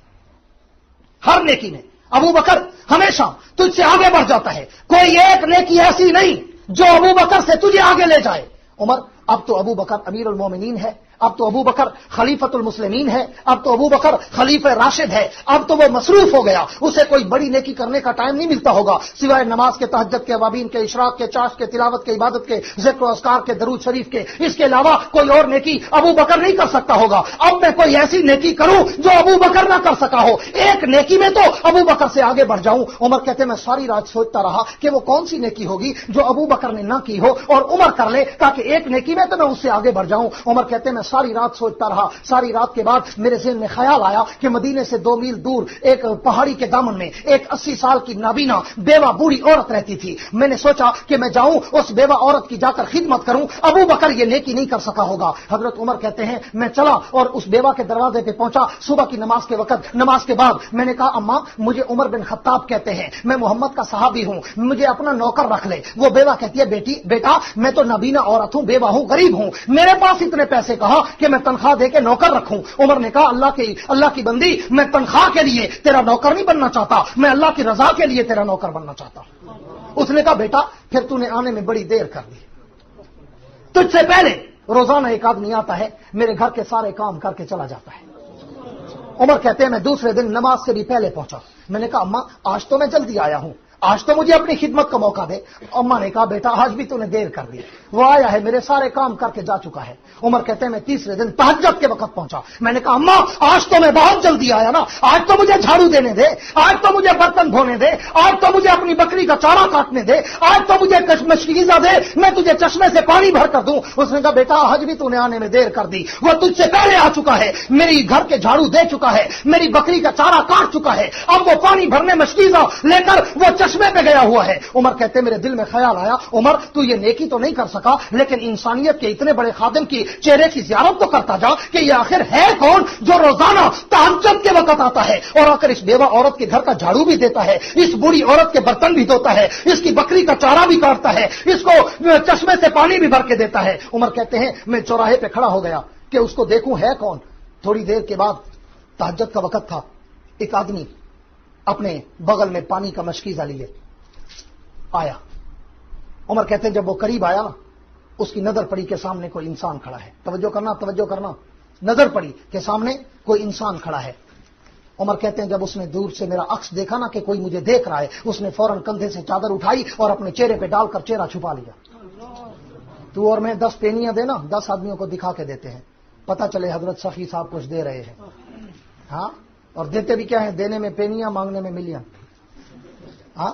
हर नेकी में अबू बकर हमेशा तुझसे आगे बढ़ जाता है, कोई एक नेकी ऐसी नहीं जो अबू बकर से तुझे आगे ले जाए। उमर अब तो अबू बकर अमीरुल मोमिनीन है, अब तो अबू बकर खलीफतुल मुस्लिमीन है, अब तो अबू बकर खलीफे राशिद है, अब तो वो मसरूफ हो गया, उसे कोई बड़ी नेकी करने का टाइम नहीं मिलता होगा सिवाय नमाज के, तहज्जुद के, अवाबीन के, इशराक के, चाश के, तिलावत के, इबादत के, ज़िक्र अस्कार के, दरूद शरीफ के, इसके अलावा कोई और नेकी अबू बकर नहीं कर सकता होगा। अब मैं कोई ऐसी नेकी करूं जो अबू बकर ना कर सका हो, एक नेकी में तो अबू बकर से आगे बढ़ जाऊं। उमर कहते मैं सारी रात सोचता रहा कि वो कौन सी नेकी होगी जो अबू बकर ने ना की हो और उमर कर ले, ताकि एक नेकी में तो मैं उससे आगे बढ़ जाऊं। उमर कहते मैं ساری رات سوچتا رہا. ساری رات کے بعد میرے ذہن میں خیال آیا کہ مدینے سے 2 میل دور ایک پہاڑی کے دامن میں ایک 80 سال کی نابینا بیوہ بوڑھی عورت رہتی تھی. میں نے سوچا کہ میں جاؤں اس بیوہ عورت کی جا کر خدمت کروں. ابو بکر یہ نیکی نہیں کر سکا ہوگا. حضرت عمر کہتے ہیں میں چلا اور اس بیوہ کے دروازے پہ پہنچا. صبح کی نماز کے وقت, نماز کے بعد میں نے کہا اماں مجھے عمر بن خطاب کہتے ہیں, میں محمد کا صحابی ہوں, مجھے اپنا نوکر رکھ لے. وہ بیوہ کہتی ہے بیٹا میں تو نابینا عورت ہوں, بیوہ ہوں, غریب ہوں, میرے پاس اتنے پیسے کہاں کہ میں تنخواہ دے کے نوکر رکھوں. عمر نے کہا اللہ کی بندی, میں تنخواہ کے لیے تیرا نوکر نہیں بننا چاہتا, میں اللہ کی رضا کے لیے تیرا نوکر بننا چاہتا ہوں. اس نے کہا بیٹا پھر تو نے آنے میں بڑی دیر کر دی. تجھ سے پہلے روزانہ ایک آدمی آتا ہے, میرے گھر کے سارے کام کر کے چلا جاتا ہے. عمر کہتے ہیں میں دوسرے دن نماز سے بھی پہلے پہنچا. میں نے کہا اماں آج تو میں جلدی آیا ہوں, آج تو مجھے اپنی خدمت کا موقع دے. اماں نے کہا بیٹا آج بھی تو نے دیر کر دی. وہ آیا ہے, میرے سارے کام کر کے جا چکا ہے. عمر کہتے ہیں میں تیسرے دن تہجد کے وقت پہنچا. میں نے کہا اماں آج تو میں بہت جلدی آیا نا, آج تو مجھے جھاڑو دینے دے, آج تو مجھے برتن دھونے دے, آج تو مجھے اپنی بکری کا چارہ کاٹنے دے, آج تو مجھے مشکیزہ دے, میں تجھے چشمے سے پانی بھر کر دوں. اس نے کہا بیٹا آج بھی تو نے آنے میں دیر کر دی. وہ تجھ سے پہلے آ چکا ہے, میری گھر کے جھاڑو دے چکا ہے, میری بکری کا چارہ کاٹ چکا ہے, اب وہ پانی بھرنے مشکیزہ لے کر وہ چشمے پہ گیا ہوا ہے. عمر کہتے میرے دل میں خیال آیا عمر تو یہ نیکی تو نہیں کر سکا, لیکن انسانیت کے اتنے بڑے خادم کی چہرے کی زیارت تو کرتا جا کہ یہ آخر ہے کون جو روزانہ تہجد کے وقت آتا ہے اور آ کر اس بیوہ عورت کے گھر کا جھاڑو بھی دیتا ہے, اس بوڑھی عورت کے برتن بھی دھوتا ہے, اس کی بکری کا چارہ بھی کاٹتا ہے, اس کو چشمے سے پانی بھی بھر کے دیتا ہے. عمر کہتے ہیں میں چوراہے پہ کھڑا ہو گیا کہ اس کو دیکھوں ہے کون. تھوڑی دیر کے بعد تہجد کا وقت تھا, ایک آدمی اپنے بغل میں پانی کا مشکیزہ لیے آیا. عمر کہتے ہیں جب وہ قریب آیا نا, اس کی نظر پڑی کہ سامنے کوئی انسان کھڑا ہے. توجہ کرنا, نظر پڑی کہ سامنے کوئی انسان کھڑا ہے. عمر کہتے ہیں جب اس نے دور سے میرا عکس دیکھا نا کہ کوئی مجھے دیکھ رہا ہے, اس نے فوراً کندھے سے چادر اٹھائی اور اپنے چہرے پہ ڈال کر چہرہ چھپا لیا. تو اور میں 10 پینیاں دینا, 10 آدمیوں کو دکھا کے دیتے ہیں, پتہ چلے حضرت سخی صاحب کچھ دے رہے ہیں. ہاں, اور دیتے بھی کیا ہیں, دینے میں پینیاں, مانگنے میں ملین. ہاں,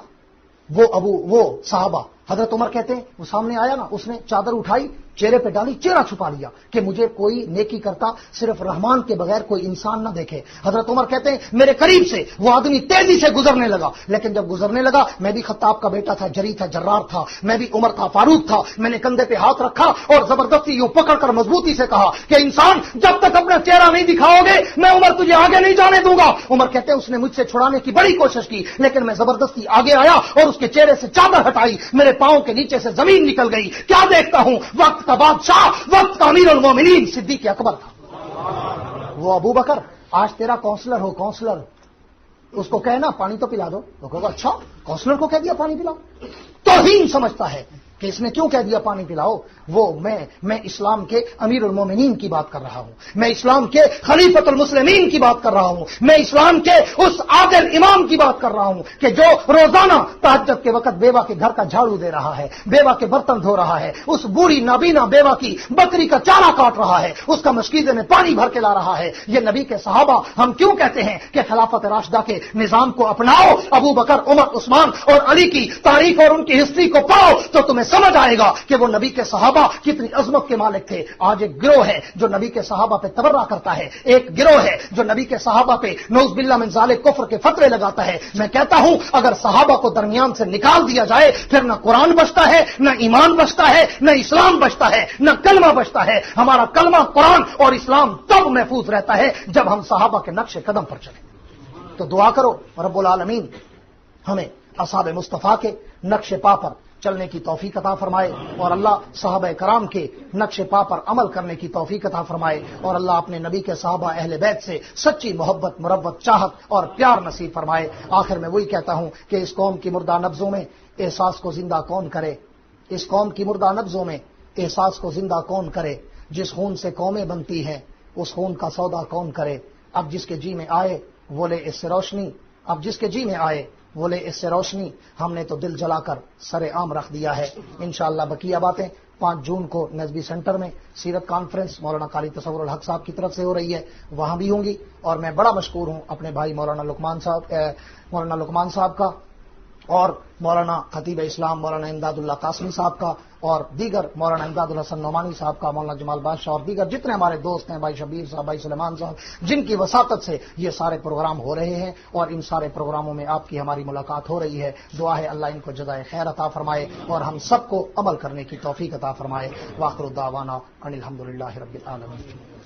وہ صحابہ. حضرت عمر کہتے ہیں وہ سامنے آیا نا, اس نے چادر اٹھائی, چہرے پہ ڈالی, چہرہ چھپا لیا کہ مجھے کوئی نیکی کرتا صرف رحمان کے بغیر کوئی انسان نہ دیکھے. حضرت عمر کہتے ہیں میرے قریب سے وہ آدمی تیزی سے گزرنے لگا, لیکن جب گزرنے لگا میں بھی خطاب کا بیٹا تھا, جری تھا, جرار تھا, میں بھی عمر تھا, فاروق تھا. میں نے کندھے پہ ہاتھ رکھا اور زبردستی یوں پکڑ کر مضبوطی سے کہا کہ انسان جب تک اپنا چہرہ نہیں دکھاؤ گے میں عمر تجھے آگے نہیں جانے دوں گا. عمر کہتے ہیں اس نے مجھ سے چھڑانے کی بڑی کوشش کی, لیکن میں زبردستی آگے آیا اور اس کے چہرے سے چادر ہٹائی, میرے پاؤں کے نیچے سے زمین نکل گئی. کیا دیکھتا ہوں, وقت کا بادشاہ, وقت کا امیر المومنین صدیق اکبر تھا. وہ ابو بکر آج تیرا کونسلر ہو, کونسلر, اس کو کہنا پانی تو پلا دو. تو کہو اچھا کونسلر کو کہہ دیا پانی پلاؤ, توہین سمجھتا ہے کہ اس نے کیوں کہہ دیا پانی پلاؤ. وہ میں اسلام کے امیر المومنین کی بات کر رہا ہوں, میں اسلام کے خلیفۃ المسلمین کی بات کر رہا ہوں, میں اسلام کے اس عادل امام کی بات کر رہا ہوں کہ جو روزانہ تہجد کے وقت بیوہ کے گھر کا جھاڑو دے رہا ہے, بیوہ کے برتن دھو رہا ہے, اس بوڑھی نابینا بیوہ کی بکری کا چارہ کاٹ رہا ہے, اس کا مشکیزے میں پانی بھر کے لا رہا ہے. یہ نبی کے صحابہ. ہم کیوں کہتے ہیں کہ خلافت راشدہ کے نظام کو اپناؤ, ابو بکر, عمر, عثمان اور علی کی تاریخ اور ان کی ہسٹری کو پڑھو تو تمہیں سمجھ آئے گا کہ وہ نبی کے صحابہ کتنی عظمت کے مالک تھے. آج ایک گروہ ہے جو نبی کے صحابہ پہ تبرہ کرتا ہے, ایک گروہ ہے جو نبی کے صحابہ پہ نعوذ باللہ من ذالک کفر کے فتوے لگاتا ہے. میں کہتا ہوں اگر صحابہ کو درمیان سے نکال دیا جائے پھر نہ قرآن بچتا ہے, نہ ایمان بچتا ہے, نہ اسلام بچتا ہے, نہ کلمہ بچتا ہے. ہمارا کلمہ, قرآن اور اسلام تب محفوظ رہتا ہے جب ہم صحابہ کے نقش قدم پر چلیں. تو دعا کرو رب العالمین ہمیں اصحاب مصطفیٰ کے نقش پا پر چلنے کی توفیق عطا فرمائے, اور اللہ صحابہ کرام کے نقش پا پر عمل کرنے کی توفیق عطا فرمائے, اور اللہ اپنے نبی کے صحابہ اہل بیت سے سچی محبت, مروت, چاہت اور پیار نصیب فرمائے. آخر میں وہی کہتا ہوں کہ اس قوم کی مردہ نبضوں میں احساس کو زندہ کون کرے, اس قوم کی مردہ نبضوں میں احساس کو زندہ کون کرے. جس خون سے قومیں بنتی ہیں اس خون کا سودا کون کرے. اب جس کے جی میں آئے وہ لے اس سے روشنی, اب جس کے جی میں آئے وہ لے اس سے روشنی. ہم نے تو دل جلا کر سر عام رکھ دیا ہے. انشاءاللہ بقیہ باتیں 5 جون کو نسبی سینٹر میں سیرت کانفرنس مولانا قاری تصور الحق صاحب کی طرف سے ہو رہی ہے, وہاں بھی ہوں گی. اور میں بڑا مشکور ہوں اپنے بھائی مولانا لقمان صاحب کا اور مولانا خطیب اسلام مولانا امداد اللہ قاسمی صاحب کا اور دیگر مولانا امداد الحسن نعمانی صاحب کا، مولانا جمال بادشاہ اور دیگر جتنے ہمارے دوست ہیں، بھائی شبیر صاحب، بھائی سلیمان صاحب، جن کی وساطت سے یہ سارے پروگرام ہو رہے ہیں اور ان سارے پروگراموں میں آپ کی ہماری ملاقات ہو رہی ہے. دعا ہے اللہ ان کو جزائے خیر عطا فرمائے اور ہم سب کو عمل کرنے کی توفیق عطا فرمائے. وآخر دعوانا ان الحمدللہ رب العالمین.